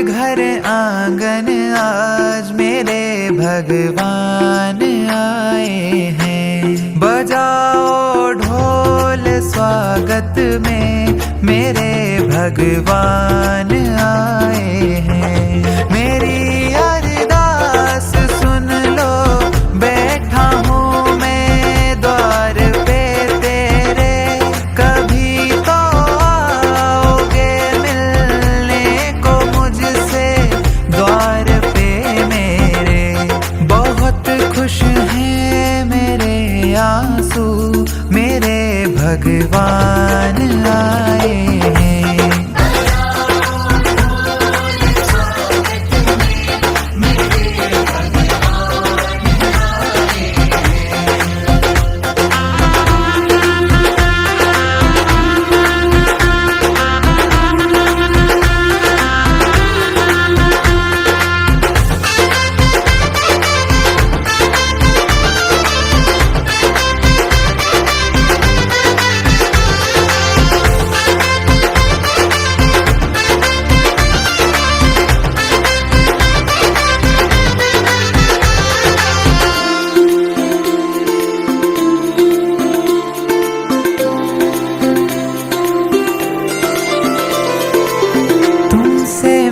घर आंगन आज मेरे भगवान आए हैं। बजाओ ढोल स्वागत में मेरे भगवान आए हैं। मेरी अरदास सुन लो, बैठा हूँ मैं द्वार पे तेरे, कभी तो आओगे मिलने को मुझसे द्वार पे मेरे। बहुत खुश हैं मेरे आंसू, मेरे भगवान आए हैं।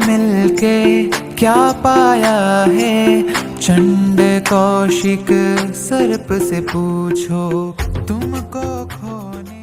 मिलके क्या पाया है, चंड कौशिक सर्प से पूछो तुमको खोने।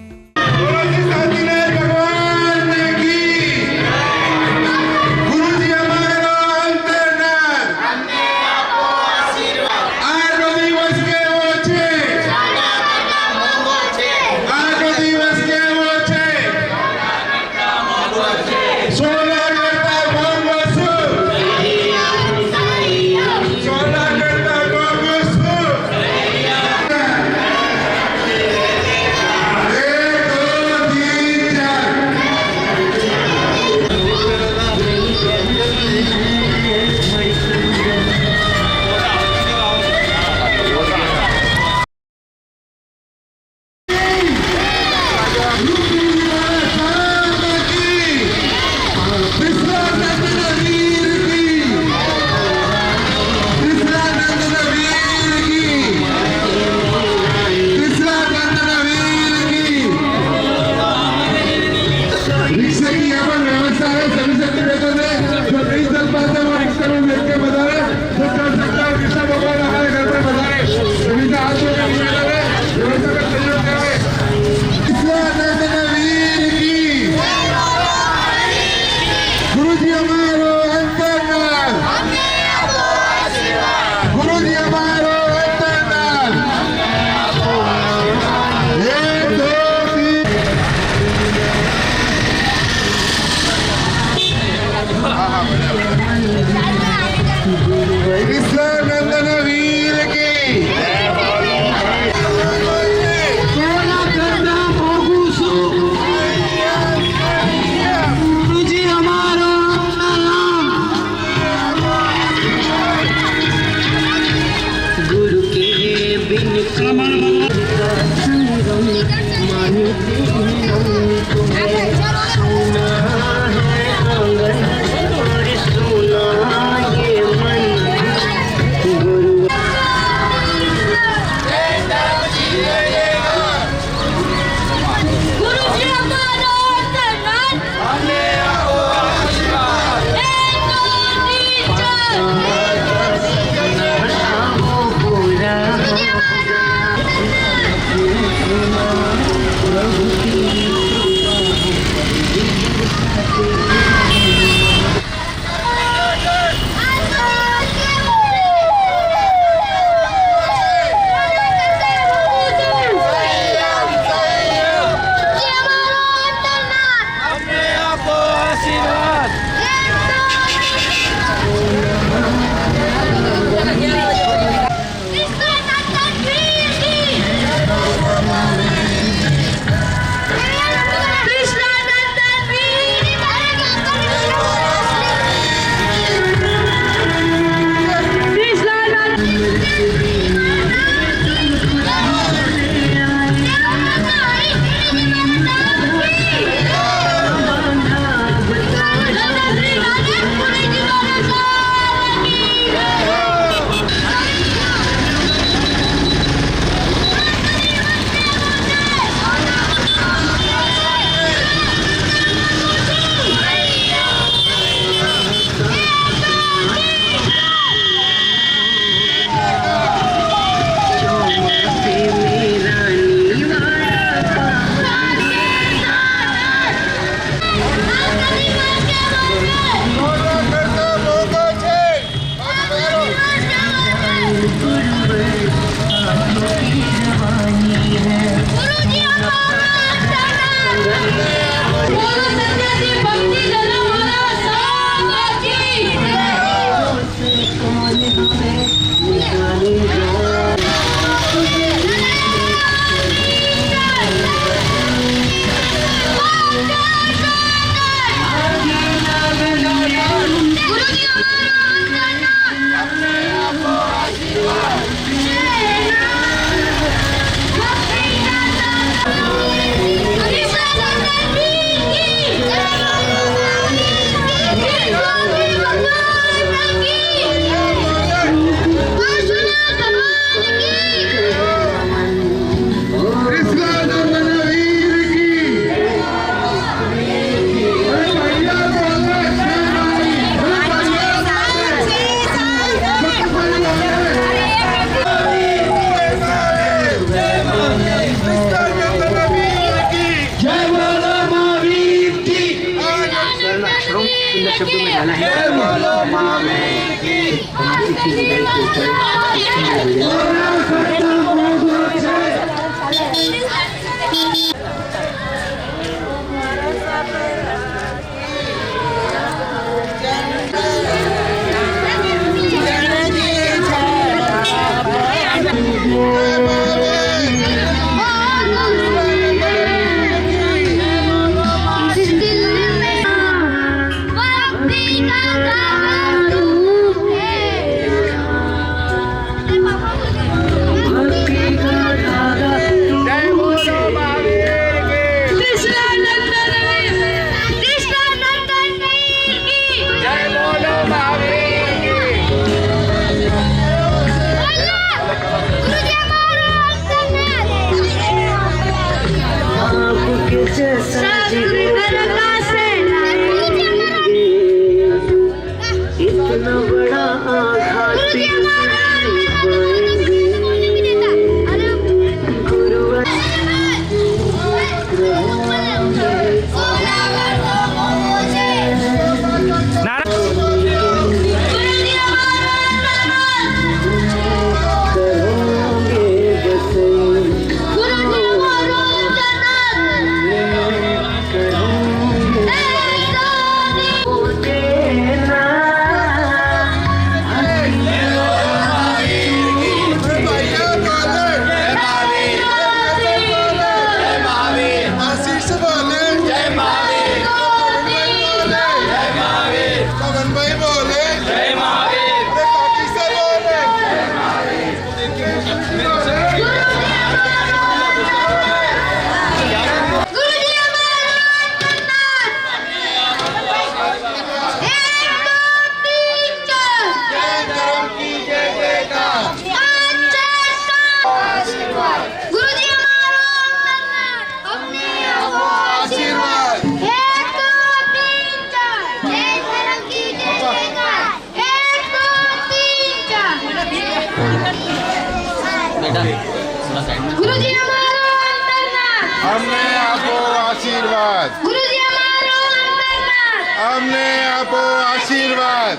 गुरुजी हमारो अंतर्नाथ, हमने आपको आशीर्वाद। गुरुजी हमारो अंतर्नाथ, हमने आपको आशीर्वाद।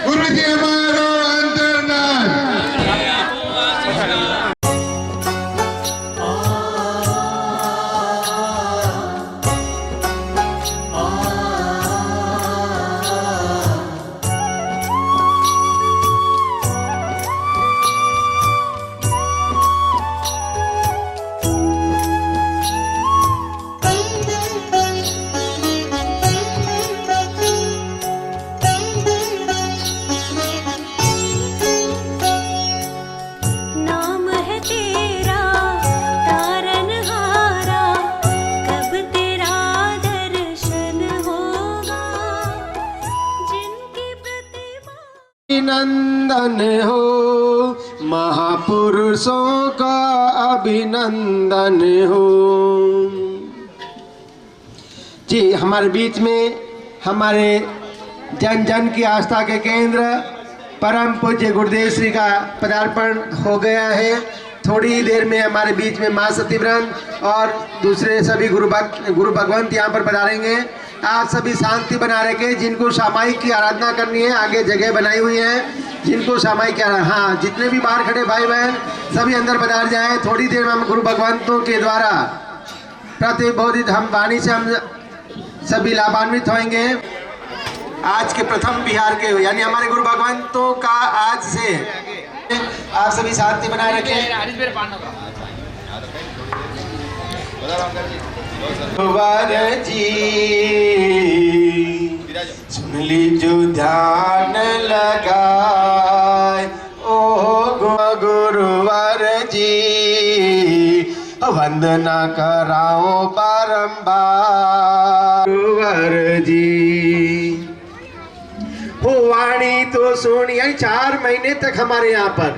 गुरुजी हमारो अंतर्नाथ। अभिनंदन हो, महापुरुषों का अभिनंदन हो। जी, हमारे बीच में हमारे जन जन की आस्था के केंद्र परम पूज्य गुरुदेव श्री का पदार्पण हो गया है। थोड़ी ही देर में हमारे बीच में माँ सतीव्रत और दूसरे सभी गुरु भगवंत यहाँ पर पधारेंगे। आप सभी शांति बना रखे। जिनको सामायिक की आराधना करनी है आगे जगह बनाई हुई है। जिनको सामायिक की आराधना, हाँ, जितने भी बाहर खड़े भाई बहन सभी अंदर पधार जाए। थोड़ी देर में हम गुरु भगवंतों के द्वारा प्रतिबोधित हम वाणी से हम सभी लाभान्वित होंगे। आज के प्रथम बिहार के यानी हमारे गुरु भगवंतों का आज से आप सभी शांति बनाए रखें। गुरुवर जी सुन लीजो ध्यान लगाए, ओ गुरुवर जी वंदना कराओ बारंबार। गुरुवर जी हो वाणी तो सुन, यानी 4 महीने तक हमारे यहाँ पर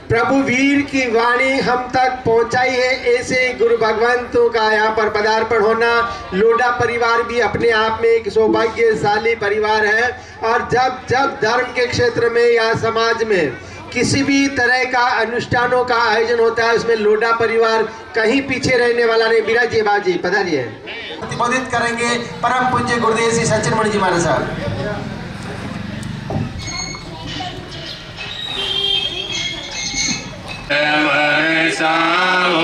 प्रभु वीर की वाणी हम तक पहुंचाई है। ऐसे गुरु भगवंतों का यहाँ पर पदार्पण होना, लोढ़ा परिवार भी अपने आप में एक सौभाग्यशाली परिवार है। और जब जब धर्म के क्षेत्र में या समाज में किसी भी तरह का अनुष्ठानों का आयोजन होता है, उसमें लोढ़ा परिवार कहीं पीछे रहने वाला नहीं। बिराजिए बाजी, पधारिए। संबोधित करेंगे परम पूज्य गुरुदेव श्री सचिन मणि जी महाराज साहब। वर्षाओ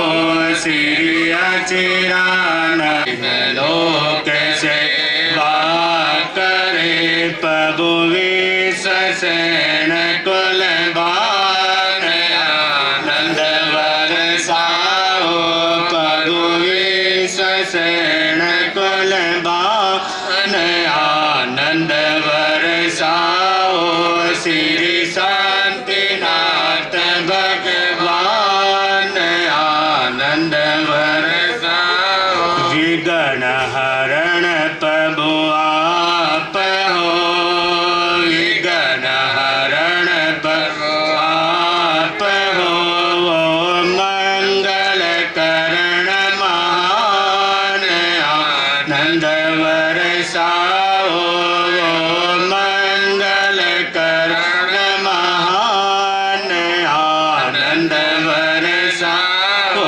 सिरिया चिराना लोक से बात करे प्रभु विश्वसेन कुल बान आनंद वर्षाओ प्रभु विश्वसेन कुल बान आनंद वर्षाओ श्री शांतिनाथ भगवान आनंद वर्षाओ विघ्न हरण प्रभु आप हो विघ्न हरण प्रभु आप हो मंगल करण महान आनंद वर्षाओ मंगल करण महान आनंद वर्षाओ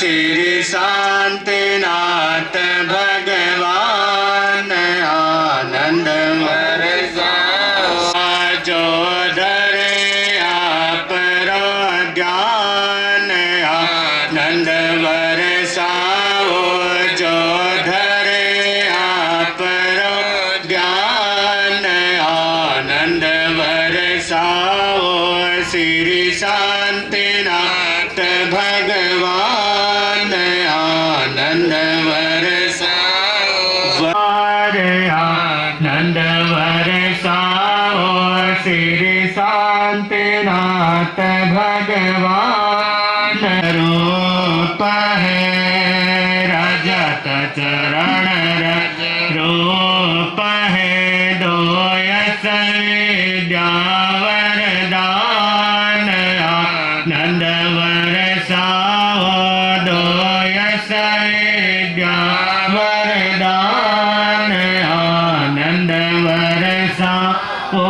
श्री शांतिनाथ भगवान आनंद वर्षाओ जो धरे आप ज्ञान आनंद वर्षाओ जो धरे आप ज्ञान आनंद वर्षाओ श्री शांतिनाथ भगवान आनंद वर्षाओ आनंद वर्षाओ श्री शांतिनाथ भगवान रूप है रजत चरण रज रूप है दोयस विद्या वरदान आनंद वर्षाओ दोयस विद्या वरदान आनंद वर्षाओ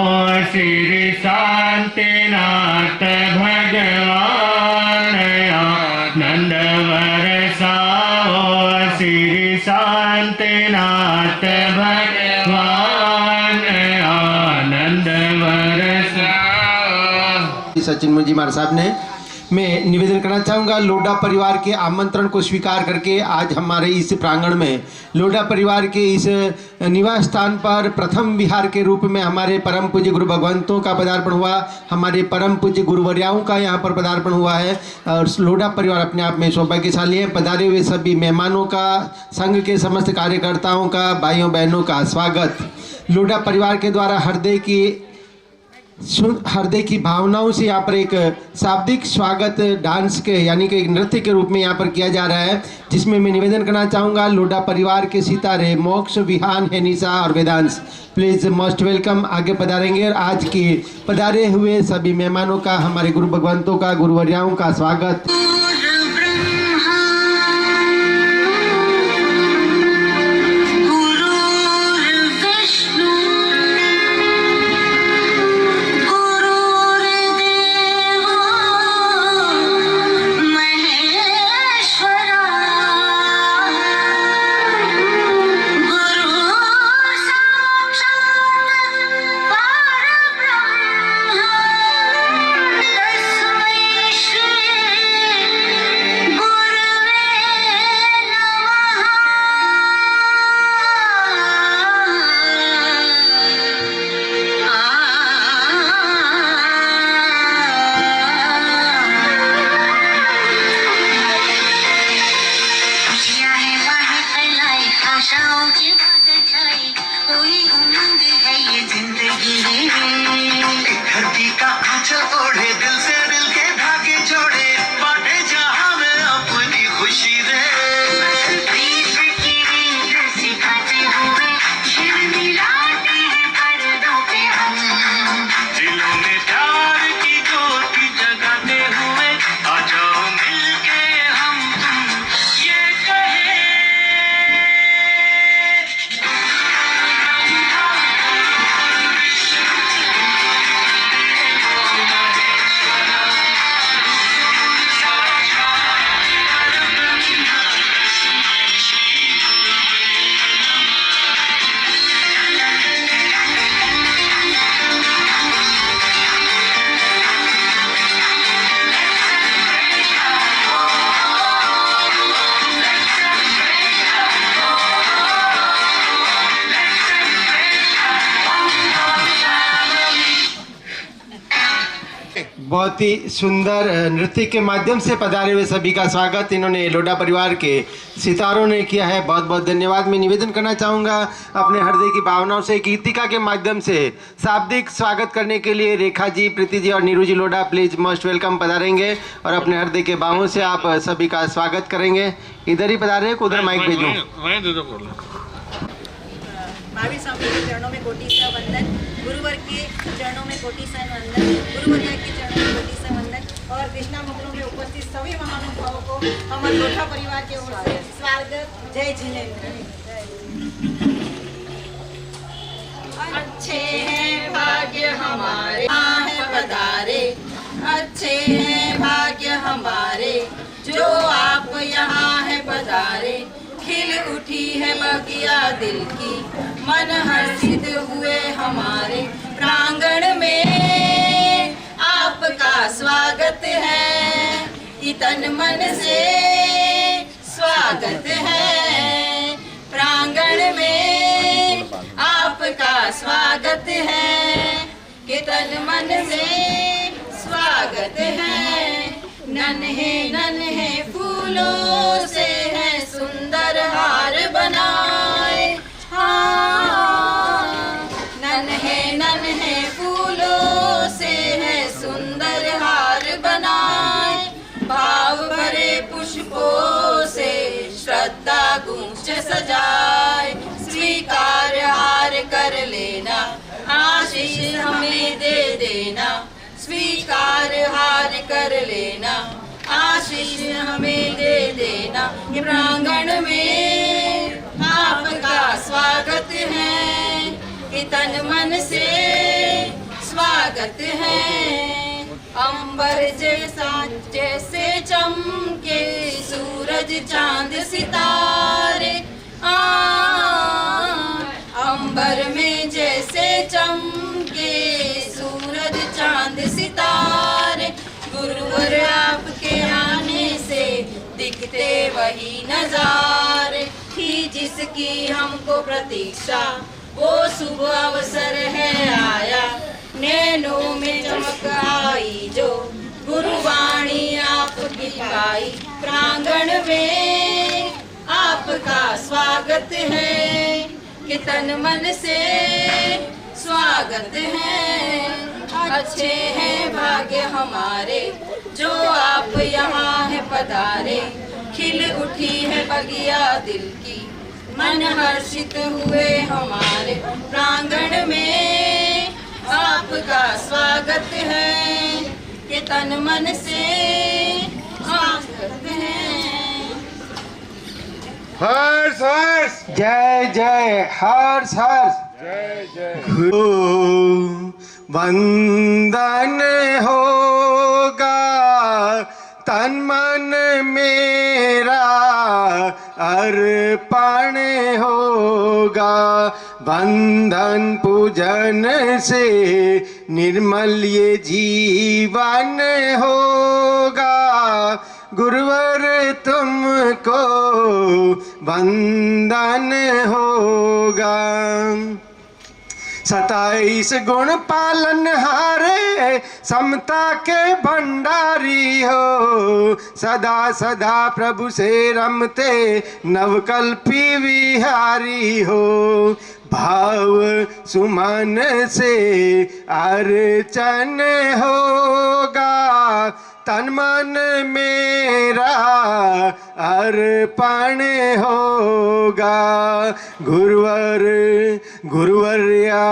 श्री शांतिनाथ भगवान आनंद वर्षाओ श्री शांतिनाथ भगवान आनंद वर्षाओ। सचिन मुंजी महाराज साहब ने मैं निवेदन करना चाहूँगा, लोढ़ा परिवार के आमंत्रण को स्वीकार करके आज हमारे इस प्रांगण में लोढ़ा परिवार के इस निवास स्थान पर प्रथम विहार के रूप में हमारे परम पूज्य गुरु भगवंतों का पदार्पण हुआ, हमारे परम पूज्य गुरुवर्याओं का यहाँ पर पदार्पण हुआ है। और लोढ़ा परिवार अपने आप में सौभाग्यशाली है। पधारे हुए सभी मेहमानों का, संघ के समस्त कार्यकर्ताओं का, भाइयों बहनों का स्वागत लोढ़ा परिवार के द्वारा हृदय की भावनाओं से यहाँ पर एक शाब्दिक स्वागत डांस के यानी कि एक नृत्य के रूप में यहाँ पर किया जा रहा है, जिसमें मैं निवेदन करना चाहूँगा लोढ़ा परिवार के सितारे मोक्ष, विहान, हेनिसा और वेदांश प्लीज मोस्ट वेलकम आगे पधारेंगे। और आज के पधारे हुए सभी मेहमानों का, हमारे गुरु भगवंतों का, गुरुवर्याओं का स्वागत। Shri बहुत ही सुंदर नृत्य के माध्यम से पधारे हुए सभी का स्वागत इन्होंने लोढ़ा परिवार के सितारों ने किया है। बहुत बहुत धन्यवाद। मैं निवेदन करना चाहूँगा अपने हृदय की भावनाओं से गीतिका के माध्यम से शाब्दिक स्वागत करने के लिए रेखा जी, प्रीति जी और नीरू जी लोढ़ा प्लीज मोस्ट वेलकम पधारेंगे और अपने हृदय के भावों से आप सभी का स्वागत करेंगे। इधर ही पधारे, उधर माइक भेजूँ। भावी स्वामी के चरणों में कोटि से वंदन, गुरुवर के चरणों में कोटि से वंदन, गुरुवरिया के चरणों में कोटि से वंदन और कृष्णा मंदिरों में उपस्थित सभी महानुभावों को हमारे लोढ़ा परिवार की ओर से स्वागत। जय जिनेंद्र। अच्छे हैं भाग्य हमारे यहाँ है पधारे, अच्छे हैं भाग्य हमारे जो आप यहाँ है पधारे। खिल उठी है बगिया दिल की, मन हर्षित हुए हमारे प्रांगण में आपका स्वागत है, तन मन से स्वागत है। प्रांगण में आपका स्वागत है, कि तन मन से स्वागत है। नन्हे नन्हे फूलों से है सुंदर हार बनाए, हाँ नन्हे नन्हे फूलों से है सुंदर हार बनाए। भाव भरे पुष्पों से श्रद्धा गुंज सजाए, स्वीकार हार कर लेना, आशीष हमें दे देना। स्वीकार हार कर लेना, आशीष हमें दे देना। प्रांगण में आपका स्वागत है, कि तन मन से स्वागत है। अंबर जैसा जैसे चमके सूरज चांद सितारे, अंबर में जैसे चमके सूरज चांद सितारे। गुरुवर आपके आने से दिखते वही नजारे, थी जिसकी हमको प्रतीक्षा वो शुभ अवसर है आया। नैनों में चमक आई जो गुरुवाणी आपकी पाई, प्रांगण में आपका स्वागत है, कि तन मन से स्वागत है। अच्छे हैं भाग्य हमारे जो आप यहाँ है पधारे। खिल उठी है बगिया दिल की, मन हर्षित हुए हमारे प्रांगण में आपका स्वागत है, कि तन मन से स्वागत है। हर्ष हर्ष जय जय हर्ष हर्ष। जय जय। गुरु वंदन होगा तन मन मेरा अर्पण होगा। बंधन पूजन से निर्मल ये जीवन होगा। गुरुवर तुमको वंदन होगा। 27 गुण पालन हारे समता के भंडारी हो। सदा सदा प्रभु से रमते नवकल्पी विहारी हो। भाव सुमन से अर्चन होगा। तन मन मेरा अर्पण होगा। गुरुवर्या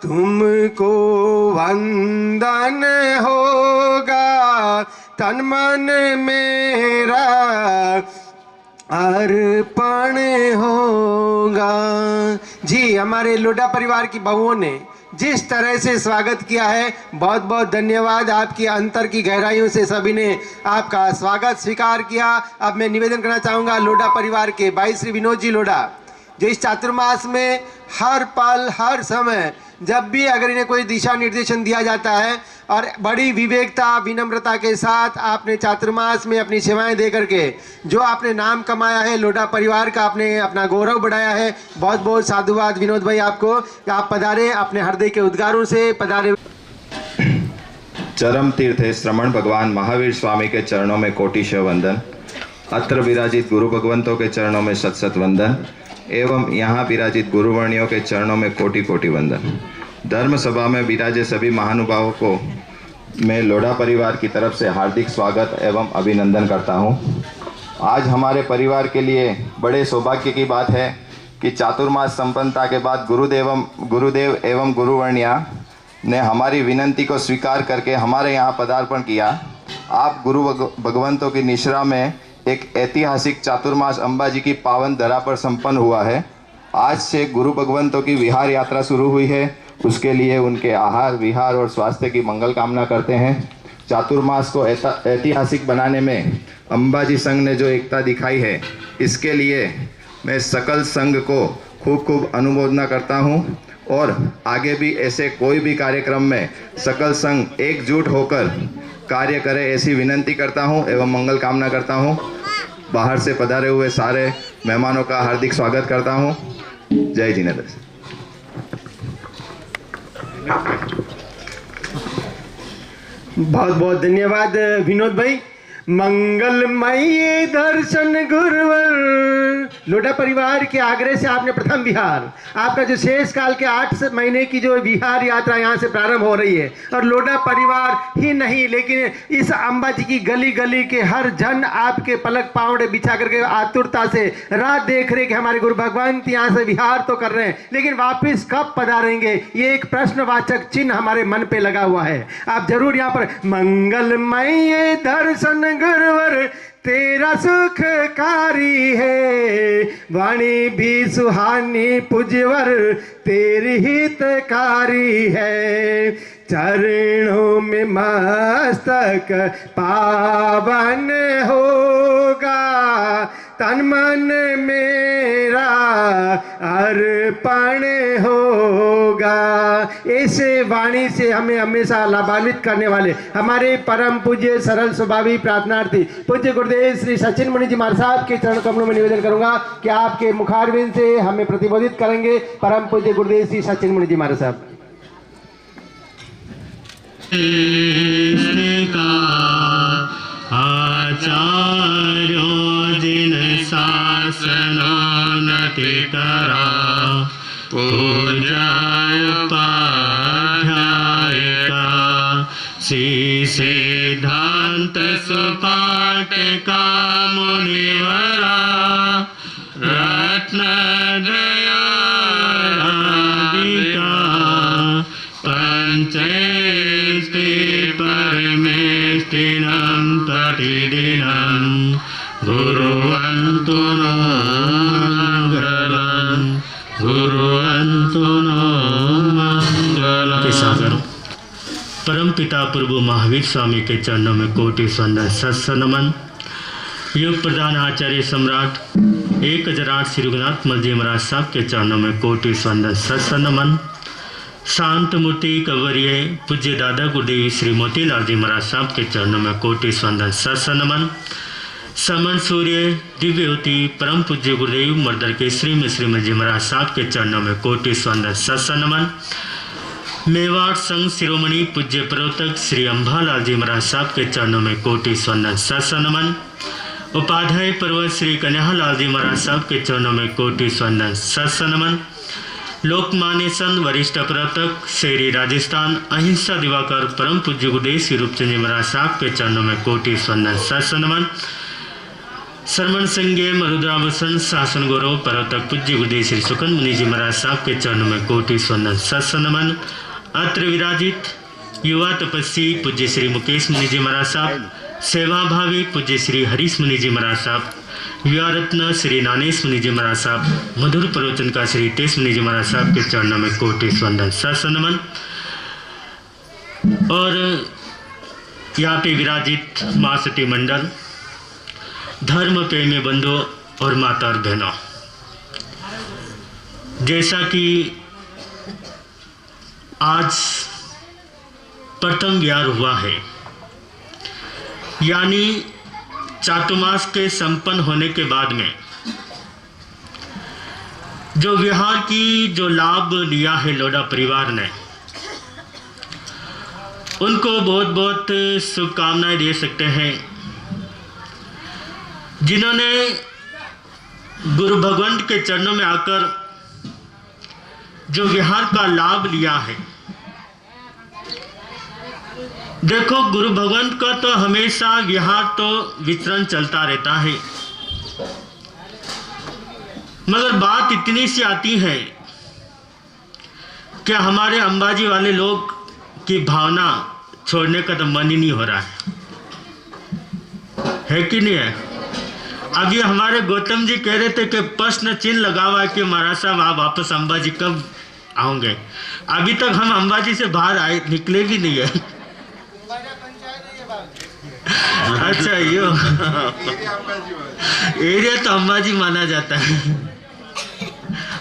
तुमको वंदन होगा। तन मन मेरा अर्पण होगा। जी, हमारे लोढ़ा परिवार की बहुओं ने जिस तरह से स्वागत किया है, बहुत बहुत धन्यवाद। आपकी अंतर की गहराइयों से सभी ने आपका स्वागत स्वीकार किया। अब मैं निवेदन करना चाहूँगा लोढ़ा परिवार के भाई श्री विनोद जी लोढ़ा, जो इस चातुर्मास में हर पल हर समय जब भी अगर इन्हें कोई दिशा निर्देशन दिया जाता है और बड़ी विवेकता विनम्रता के साथ आपने चातुर्मास में अपनी सेवाएं दे करके जो आपने नाम कमाया है, लोढ़ा परिवार का आपने अपना गौरव बढ़ाया है। बहुत बहुत साधुवाद विनोद भाई आपको, आप पधारे, अपने हृदय के उद्गारों से पधारे। चरम तीर्थे श्रमण भगवान महावीर स्वामी के चरणों में कोटिशः वंदन। अत्र विराजित गुरु भगवंतों के चरणों में शत शत वंदन एवं यहाँ विराजित गुरुवर्णियों के चरणों में कोटि कोटि वंदन। धर्म सभा में विराजे सभी महानुभावों को मैं लोढ़ा परिवार की तरफ से हार्दिक स्वागत एवं अभिनंदन करता हूँ। आज हमारे परिवार के लिए बड़े सौभाग्य की बात है कि चातुर्मास संपन्नता के बाद गुरुदेव एवं गुरुवर्णिया ने हमारी विनंती को स्वीकार करके हमारे यहाँ पदार्पण किया। आप गुरु भगवंतों की निश्रा में एक ऐतिहासिक चातुर्मास अंबाजी की पावन धरा पर संपन्न हुआ है। आज से गुरु भगवंतों की विहार यात्रा शुरू हुई है। उसके लिए उनके आहार विहार और स्वास्थ्य की मंगल कामना करते हैं। चातुर्मास को ऐतिहासिक बनाने में अंबाजी संघ ने जो एकता दिखाई है, इसके लिए मैं सकल संघ को खूब खूब अनुमोदना करता हूं और आगे भी ऐसे कोई भी कार्यक्रम में सकल संघ एकजुट होकर कार्य करे ऐसी विनंती करता हूं एवं मंगल कामना करता हूं। बाहर से पधारे हुए सारे मेहमानों का हार्दिक स्वागत करता हूं। जय जिनेन्द्र। बहुत बहुत धन्यवाद विनोद भाई। मंगलमय दर्शन गुरुवर। लोढ़ा परिवार के आग्रह से आपने प्रथम विहार, आपका जो शेष काल के 8 महीने की जो विहार यात्रा यहाँ से प्रारंभ हो रही है, और लोढ़ा परिवार ही नहीं लेकिन इस अंबाजी की गली गली के हर जन आपके पलक पावड़े बिछा करके आतुरता से राह देख रहे कि हमारे गुरु भगवान यहाँ से विहार तो कर रहे हैं, लेकिन वापिस कब पधारेंगे, ये एक प्रश्नवाचक चिन्ह हमारे मन पे लगा हुआ है। आप जरूर यहाँ पर मंगलमय दर्शन गुरुवर तेरा सुखकारी है, वाणी भी सुहानी पुजवर तेरी हितकारी है, चरणों में मस्तक पावन होगा, तन मन मेरा अर्पण होगा। ऐसे वाणी से हमें हमेशा लाभान्वित करने वाले हमारे परम पूज्य सरल स्वभावी प्रार्थनार्थी पूज्य गुरुदेव श्री सचिन मुनि जी महाराज साहब के चरण कमलों में निवेदन करूंगा कि आपके मुखारविंद से हमें प्रतिबोधित करेंगे परम पूज्य गुरुदेव श्री सचिन मुनि जी महाराज साहब। आचार्यो जिन शासनो नति करा, पूज्याय पाध्यायिका, श्री सिद्धांत सुपाठिका मुनिवरा, रत्नजया राधिका, पंचेष्टि परमेष्टिनं प्रतिदिनं, गुरुवन्तु नो मङ्गलम्, गुरुवन्तु नो मङ्गलम्। के सागर परम पिता प्रभु महावीर स्वामी के चरणों में कोटि वंदन सत्संग नमन। योग प्रधान आचार्य सम्राट 1008 श्री रघुनाथ जी महाराज साहब के चरणों में कोटि वंदन सत्संग नमन। शांत मूर्ति कवरिये पूज्य दादा गुरुदेव श्री मोतीलाल जी महाराज साहब के चरणों में कोटि वंदन सत्संग नमन। समन सूर्य दिव्यवती परम पूज्य गुरुदेव मर्दर के श्री मिश्री जी महाराज साहब के चरणों में कोटि वंदन सत्संग नमन। मेवाड़ संघ शिरोमणि पूज्य प्रवर्तक श्री अम्बालाल जी महाराज साहब के चरणों में कोटि वंदन सत्संग नमन। उपाध्याय पर्वत श्री कन्हैयालाल जी महाराज साहब के चरणों में कोटि वंदन सत्संग नमन। लोकमान्य संत वरिष्ठ प्रवर्तक शेरी राजस्थान अहिंसा दिवाकर परम पूज्य गुरुदेव श्री रूपचंद जी महाराज साहब के चरणों में कोटि वंदन सत्संग नमन। श्रमण संज्ञ मरुद्राभूषण शासन गौरव प्रवर्तक पूज्य गुरुदेव श्री सुकन मुनि जी महाराज साहब के चरणों में कोटि वंदन सत्संग नमन। अत्र विराजित युवा तपस्वी पूज्य श्री मुकेश मुनि जी महाराज साहब, सेवा भावी पूज्य श्री हरीश मुनि जी महाराज साहब, युवा रत्न श्री नानेश मुनि जी महाराज साहब, मधुर प्रवचन का श्री तेज मुनि जी महाराज साहब के चरणों में कोटि वंदन सत्संग नमन। और यहाँ पे विराजित महासती मंडल, धर्म प्रेमी बंधु और माता और बहनों, जैसा कि आज प्रथम विहार हुआ है, यानी चातुर्मास के संपन्न होने के बाद में जो विहार की जो लाभ लिया है लोढ़ा परिवार ने, उनको बहुत बहुत शुभकामनाएं दे सकते हैं, जिन्होंने गुरु भगवंत के चरणों में आकर जो विहार का लाभ लिया है। देखो, गुरु भगवंत का तो हमेशा विहार तो विचरण चलता रहता है, मगर बात इतनी सी आती है कि हमारे अंबाजी वाले लोग की भावना छोड़ने का तो मन ही नहीं हो रहा है कि नहीं है। अभी हमारे गौतम जी कह रहे थे कि प्रश्न चिन्ह लगा हुआ है कि महाराज साहब आप वापस अंबाजी कब आओगे। अभी तक हम अंबाजी से बाहर आए निकले भी नहीं है। अच्छा, यो एरिया तो अंबाजी माना जाता है।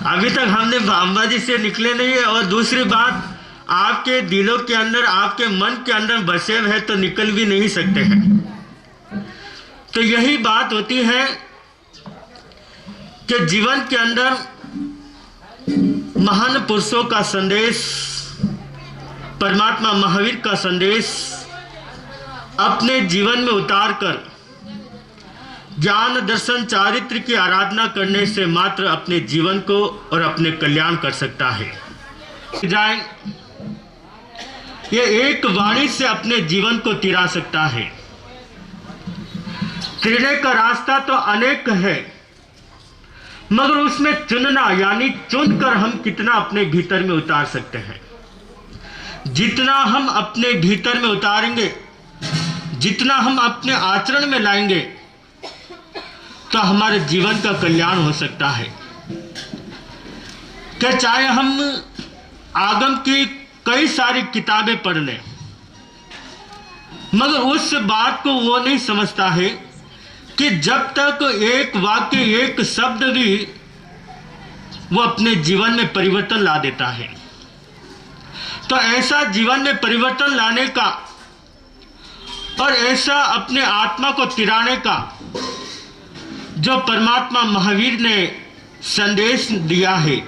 अभी तक हमने अंबाजी से निकले नहीं है। और दूसरी बात, आपके दिलों के अंदर, आपके मन के अंदर बसे हुए तो निकल भी नहीं सकते हैं। तो यही बात होती है कि जीवन के अंदर महान पुरुषों का संदेश, परमात्मा महावीर का संदेश अपने जीवन में उतारकर ज्ञान दर्शन चारित्र की आराधना करने से मात्र अपने जीवन को और अपने कल्याण कर सकता है। जाए ये एक वाणी से अपने जीवन को तिरा सकता है। तिरने का रास्ता तो अनेक है, मगर उसमें चुनना यानी चुनकर हम कितना अपने भीतर में उतार सकते हैं। जितना हम अपने भीतर में उतारेंगे, जितना हम अपने आचरण में लाएंगे, तो हमारे जीवन का कल्याण हो सकता है। क्या चाहे हम आगम की कई सारी किताबें पढ़ लें, मगर उस बात को वो नहीं समझता है कि जब तक एक वाक्य, एक शब्द भी वो अपने जीवन में परिवर्तन ला देता है। तो ऐसा जीवन में परिवर्तन लाने का और ऐसा अपने आत्मा को तिराने का जो परमात्मा महावीर ने संदेश दिया है,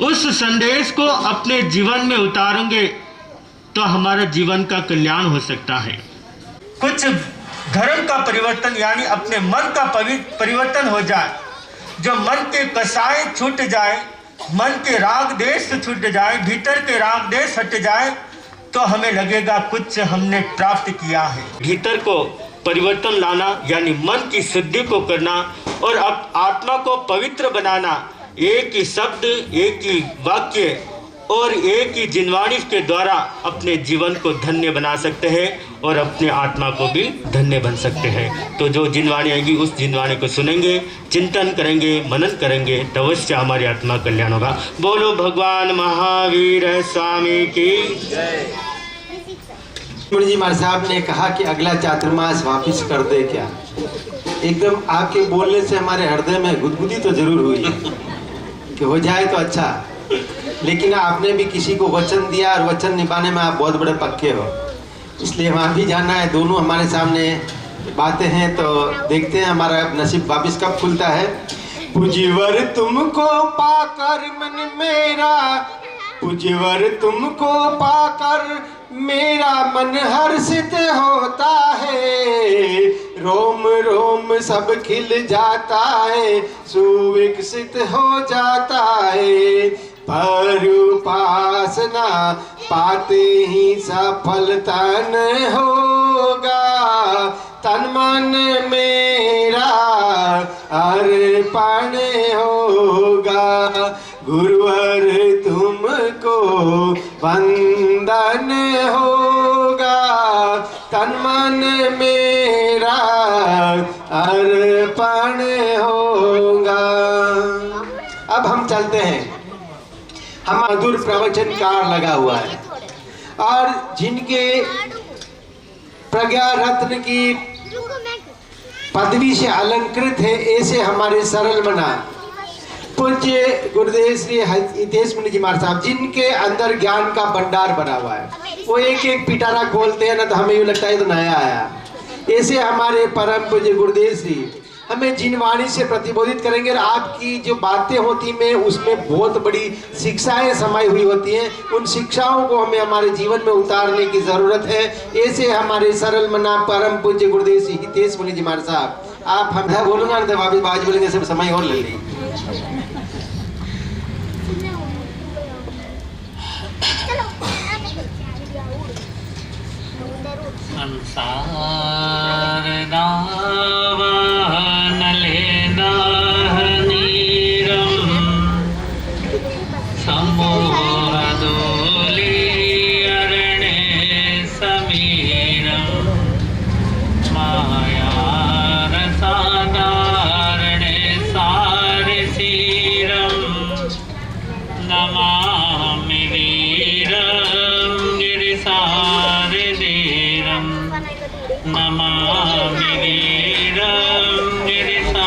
उस संदेश को अपने जीवन में उतारेंगे तो हमारे जीवन का कल्याण हो सकता है। कुछ धर्म का परिवर्तन यानी अपने मन का परिवर्तन हो जाए, जो मन के कसाय छूट जाए, मन के राग देश छूट जाए, भीतर के राग देश हट जाए, तो हमें लगेगा कुछ हमने प्राप्त किया है। भीतर को परिवर्तन लाना यानी मन की शुद्धि को करना और अब आत्मा को पवित्र बनाना, एक ही शब्द, एक ही वाक्य और एक ही जिनवाणी के द्वारा अपने जीवन को धन्य बना सकते हैं और अपने आत्मा को भी धन्य बन सकते हैं। तो जो जिनवाणी आएगी उस जिनवाणी को सुनेंगे, चिंतन करेंगे, मनन करेंगे, तो अवश्य हमारी आत्मा कल्याण होगा। बोलो भगवान महावीर स्वामी की जय। मुनि जी महाराज साहब ने कहा कि अगला चातुर्मास वापिस कर दे क्या। एकदम आपके बोलने से हमारे हृदय में गुदगुदी तो जरूर हुई कि हो जाए तो अच्छा, लेकिन आपने भी किसी को वचन दिया और वचन निभाने में आप बहुत बड़े पक्के हो, इसलिए वहाँ भी जाना है। दोनों हमारे सामने बातें हैं, तो देखते हैं हमारा नसीब वापिस कब खुलता है। पुजवर तुमको पाकर मन मेरा, पुजवर तुमको पाकर मेरा मन हर्षित होता है, रोम रोम सब खिल जाता है, सुविकसित हो जाता है। पर उपासना पाते ही सफलता न होगा, तन मन मेरा अर्पण होगा। गुरुवर तुमको वंदन होगा, तन मन मेरा अर्पण होगा। अब हम चलते हैं। हम मधुर प्रवचनकार लगा हुआ है और जिनके प्रज्ञा रत्न की पदवी से अलंकृत है, ऐसे हमारे सरल मना पूज्य गुरुदेव श्री हितेश मुनि जी महाराज साहब, जिनके अंदर ज्ञान का भंडार बना हुआ है। वो एक एक पिटारा खोलते हैं ना, तो हमें यूँ लगता है तो नया आया। ऐसे हमारे परम पूज्य गुरुदेव श्री हमें जिन वाणी से प्रतिबोधित करेंगे और आपकी जो बातें होती में उसमें बहुत बड़ी शिक्षाएं समाई हुई होती हैं। उन शिक्षाओं को हमें हमारे जीवन में उतारने की ज़रूरत है। ऐसे हमारे सरल मना परम पूज्य गुरुदेव श्री हितेश मुनि जी महाराज साहब, आप हम बोलूँगा ना वापिस बाज बोलेंगे, सब समय और ले ली। संसार दावान लेना नीरम समोह दोली अरणे समीरम माया रसादारणे सारसीरम नमामि वीरम गिरिसारधीरम नमामि वीरं गिरिसारधीरं।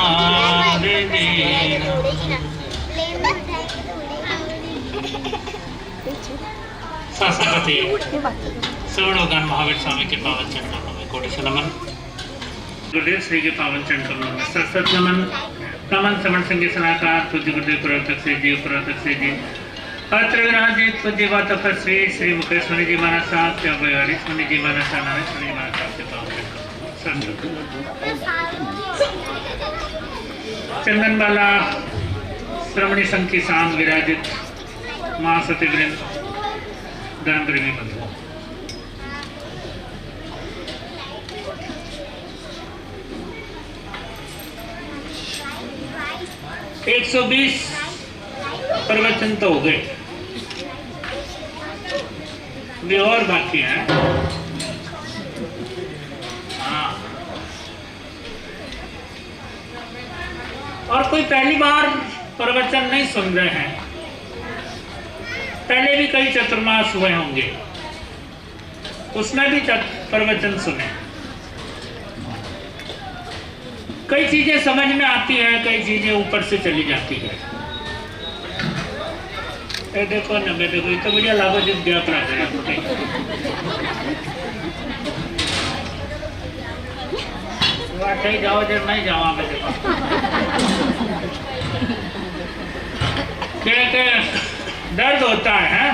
सरस्वती सर्वोगान महावीर स्वामी के पावन चरणों में कोटि से नमन। गुरुदेव श्री के पावन चरणों में सरस्वत नमन। नमन श्रवण संगे सलाहकार पूज्य गुरुदेव प्रवर्तक से जी अत्र विराजित पूज्य तपस्वी श्री मुकेश मुनि जी महाराज साहब, हरीश मुनि जी महाराज साहब, नारायण मुनि जी महाराज साहब के पावन चंदन वाला श्रवणी संघ की शाम विराजित महासतिवृंद, धर्म प्रेमी बंधु, 120 प्रवचन तो हो गए, वे और बाकी हैं। हाँ, और कोई पहली बार प्रवचन नहीं सुन रहे हैं, पहले भी कई चतुर्मास हुए होंगे, उसमें भी प्रवचन सुने। कई चीजें समझ में आती है, कई चीजें ऊपर से चली जाती है। ए देखो ना, मैं देखो तो मुझे लागो जिस गया गया जाओ जब नहीं जावा मैं देखो क्या दर्द होता है।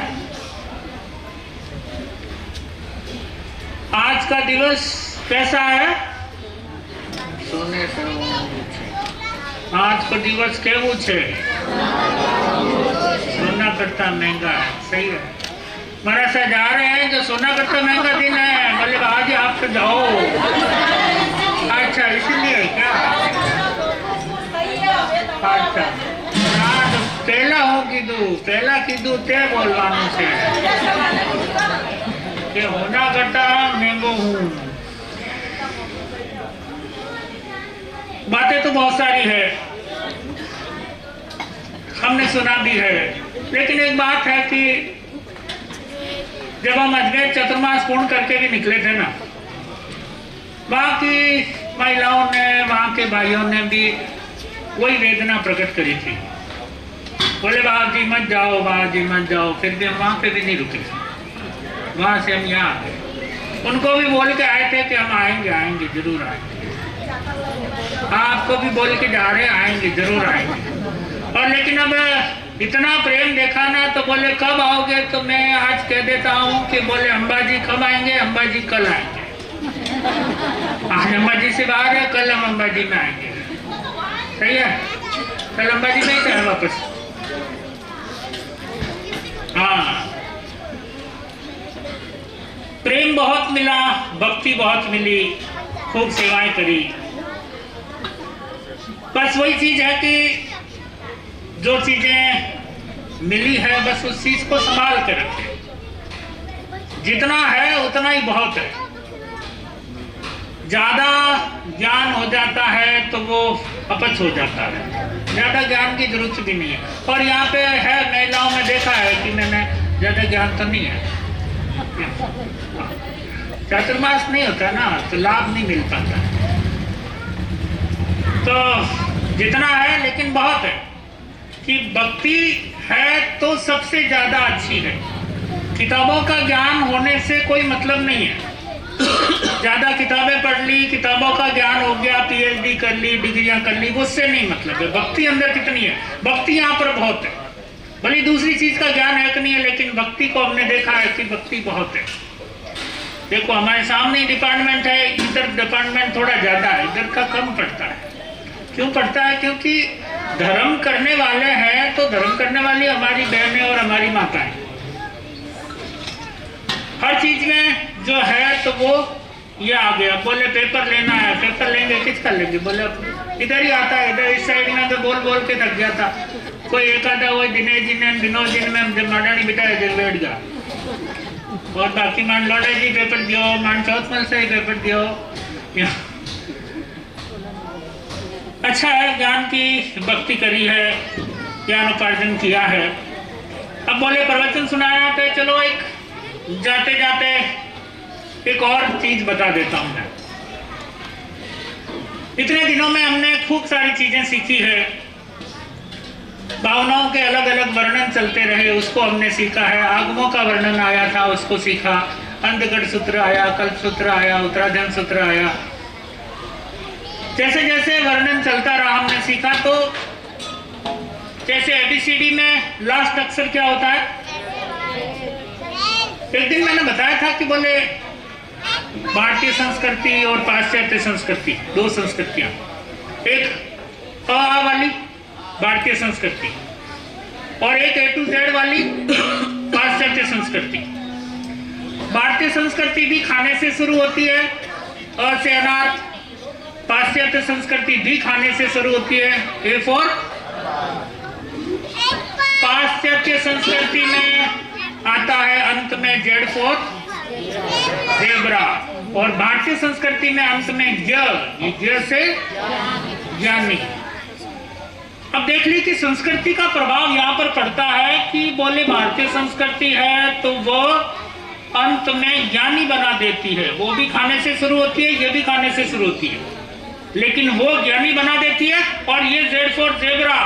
आज का दिवस कैसा है? सोने से आज का दिवस क्या पूछे? सोना कट्टा महंगा है, सही है। महाराज साहब जा रहे हैं जो सोना कट्टा महंगा दिन है, बोले आज आप तो जाओ। अच्छा इसलिए क्या? अच्छा पहला हो कीधु ते बोलवानू से कि होना कट्टा महंगो हूँ। बातें तो बहुत सारी है, हमने सुना भी है, लेकिन एक बात है कि जब हम अजमेर चतुर्मास पूर्ण करके भी निकले थे ना, वहाँ की महिलाओं ने, वहाँ के भाइयों ने भी वही वेदना प्रकट करी थी। बोले बाबा जी मत जाओ, बाबा जी मत जाओ। फिर भी हम वहाँ पे भी नहीं रुके, वहाँ से हम यहाँ आ गए। उनको भी बोल के आए थे कि हम आएंगे जरूर आएंगे। आपको भी बोल के जा रहे आएंगे, जरूर आएंगे। और लेकिन अब इतना प्रेम देखा ना, तो बोले कब आओगे? तो मैं आज कह देता हूँ कि बोले अंबाजी कब आएंगे? अंबाजी कल आएंगे। आज अंबाजी से बाहर है, कल हम अंबाजी में आएंगे। सही है, कल अंबाजी में ही तो है वापस। हाँ, प्रेम बहुत मिला, भक्ति बहुत मिली, खूब सेवाएं करी। बस वही चीज है कि जो चीजें मिली है बस उस चीज को संभाल के रखें। जितना है उतना ही बहुत है। ज्यादा ज्ञान हो जाता है तो वो अपच हो जाता है, ज्यादा ज्ञान की जरूरत भी नहीं है। और यहाँ पे है, महिलाओं में देखा है कि मैंने ज्यादा ज्ञान तो नहीं है। चतुर्मास नहीं होता ना, तो लाभ नहीं मिल पाता। तो जितना है लेकिन बहुत है कि भक्ति है तो सबसे ज्यादा अच्छी है। किताबों का ज्ञान होने से कोई मतलब नहीं है। ज़्यादा किताबें पढ़ ली, किताबों का ज्ञान हो गया, PhD कर ली, डिग्रियां कर ली, उससे नहीं मतलब है। भक्ति अंदर कितनी है? भक्ति यहाँ पर बहुत है। भले दूसरी चीज का ज्ञान है कि नहीं है, लेकिन भक्ति को हमने देखा है कि भक्ति बहुत है। देखो हमारे सामने डिपार्टमेंट है, इधर डिपार्टमेंट थोड़ा ज्यादा है, इधर का कम पड़ता है। क्यों पड़ता है? क्योंकि धर्म करने वाले हैं, तो धर्म करने वाली हमारी बहनें और हमारी माताएं। हर चीज में जो है तो वो ये आ गया, बोले पेपर लेना है, पेपर लेंगे, किसका लेंगे? बोले इधर ही आता है, इधर इस साइड में तो बोल बोल के थक गया था। कोई एक आधा वो दिनेश जी ने विनोद जी में जब माडानी बिठाया जब बैठ गया, और बाकी मान लौटे जी पेपर दियो, मान चौथमल से ही पेपर दियो। अच्छा है, ज्ञान की भक्ति करी है, ज्ञान उपार्जन किया है। अब बोले प्रवचन सुनाया, तो चलो एक जाते जाते एक और चीज बता देता हूं मैं। इतने दिनों में हमने खूब सारी चीजें सीखी है, भावनाओं के अलग अलग वर्णन चलते रहे, उसको हमने सीखा है। आगमों का वर्णन आया था, उसको सीखा। अंधगढ़ सूत्र आया, कल्प सूत्र आया, उत्तराधन सूत्र आया। जैसे जैसे वर्णन चलता रहा हमने सीखा। तो जैसे ABCD में लास्ट अक्षर क्या होता है? एक दिन मैंने बताया था कि बोले भारतीय संस्कृति और पाश्चात्य संस्कृति, दो संस्कृतियां। एक अ वाली भारतीय संस्कृति और एक A to Z वाली पाश्चात्य संस्कृति। भारतीय संस्कृति भी खाने से शुरू होती है, अ से अनार। पाश्चात्य संस्कृति भी खाने से शुरू होती है, A for पाश्चात्य संस्कृति में आता है अंत में Z for ज़ेब्रा, और भारतीय संस्कृति में अंत में ज से ज्ञानी। अब देख ली कि संस्कृति का प्रभाव यहाँ पर पड़ता है कि बोले भारतीय संस्कृति है तो वो अंत में ज्ञानी बना देती है। वो भी खाने से शुरू होती है, ये भी खाने से शुरू होती है, लेकिन वो ज्ञानी बना देती है, और ये Z for ज़ेब्रा।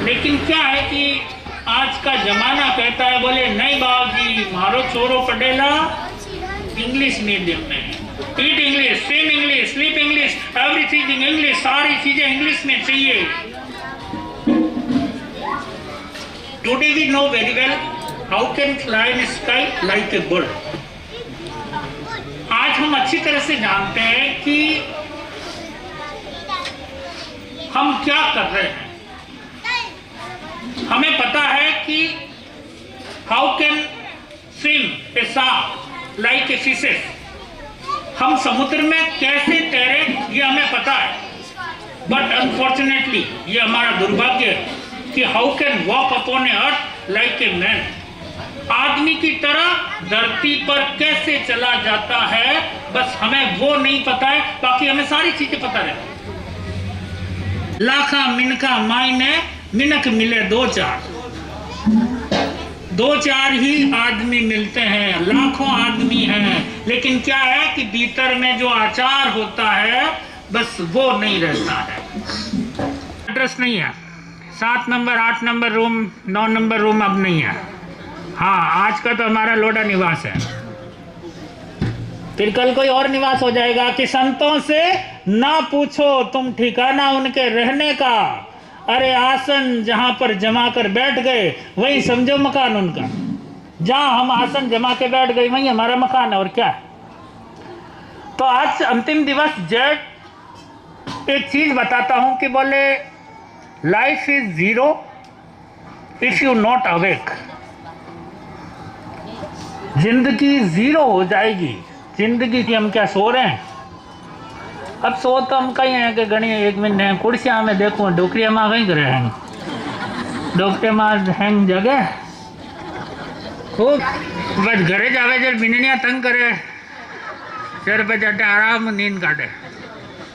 लेकिन क्या है कि आज का जमाना कहता है, बोले नहीं बाबूजी मारो छोरो पढ़ेला इंग्लिश मीडियम में, eat English, swim English, sleep English, everything English, सारी चीजें इंग्लिश में चाहिए। Today we know very well how can fly in sky like a bird. आज हम अच्छी तरह से जानते हैं कि हम क्या कर रहे हैं। हमें पता है कि how can swim A shark like a fishes. हम समुद्र में कैसे तैरे ये हमें पता है, बट अनफॉर्चुनेटली ये हमारा दुर्भाग्य है कि how can walk upon A earth like a man. आदमी की तरह धरती पर कैसे चला जाता है, बस हमें वो नहीं पता है, बाकी हमें सारी चीजें पता रहती। लाखा मिनका मायने मिनक मिले दो चार ही आदमी मिलते हैं, लाखों आदमी हैं, लेकिन क्या है कि भीतर में जो आचार होता है बस वो नहीं रहता है। एड्रेस नहीं है, 7 number 8 number room 9 number room अब नहीं है। हाँ, आज का तो हमारा लोडा निवास है, फिर कल कोई और निवास हो जाएगा कि संतों से ना पूछो तुम ठिकाना उनके रहने का। अरे आसन जहां पर जमा कर बैठ गए वही समझो मकान उनका। जहां हम आसन जमा के बैठ गए वही हमारा मकान है, और क्या। तो आज अंतिम दिवस जेठ एक चीज बताता हूं कि बोले life is zero if you not awake. जिंदगी जीरो हो जाएगी। जिंदगी की हम क्या सो रहे हैं? अब सो तो हम कहीं हैं कि गणी 1 मिनट हैं कुर्सियाँ में देखूँ डोकरिया माँ कहीं करे हैं, डॉक्टर माँ हैंग जगह खूब बस घरे जावे जब बिननिया तंग करे सिर पे चढ़े आराम नींद काटे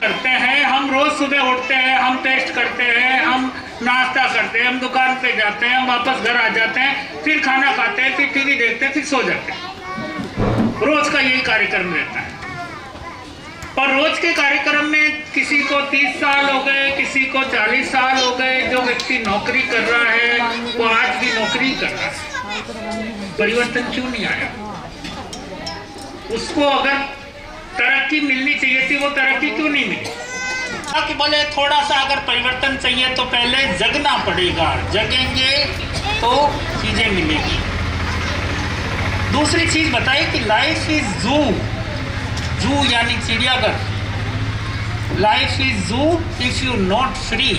करते हैं। हम रोज सुबह उठते हैं, हम टेस्ट करते हैं, हम नाश्ता करते हैं, हम दुकान पे जाते हैं, हम वापस घर आ जाते हैं, फिर खाना खाते हैं, फिर टीवी देखते हैं, फिर सो जाते हैं। रोज का यही कार्यक्रम रहता है। और रोज के कार्यक्रम में किसी को 30 साल हो गए, किसी को 40 साल हो गए। जो व्यक्ति नौकरी कर रहा है वो आज भी नौकरी कर रहा है। परिवर्तन क्यों नहीं आया? उसको अगर तरक्की मिलनी चाहिए थी वो तरक्की क्यों नहीं मिली? कि बोले थोड़ा सा अगर परिवर्तन चाहिए तो पहले जगना पड़ेगा, जगेंगे तो चीजें मिलेगी। दूसरी चीज बताइए कि लाइफ इज जू, जू यानी चिड़ियाघर। लाइफ इज जू इफ यू नॉट फ्री।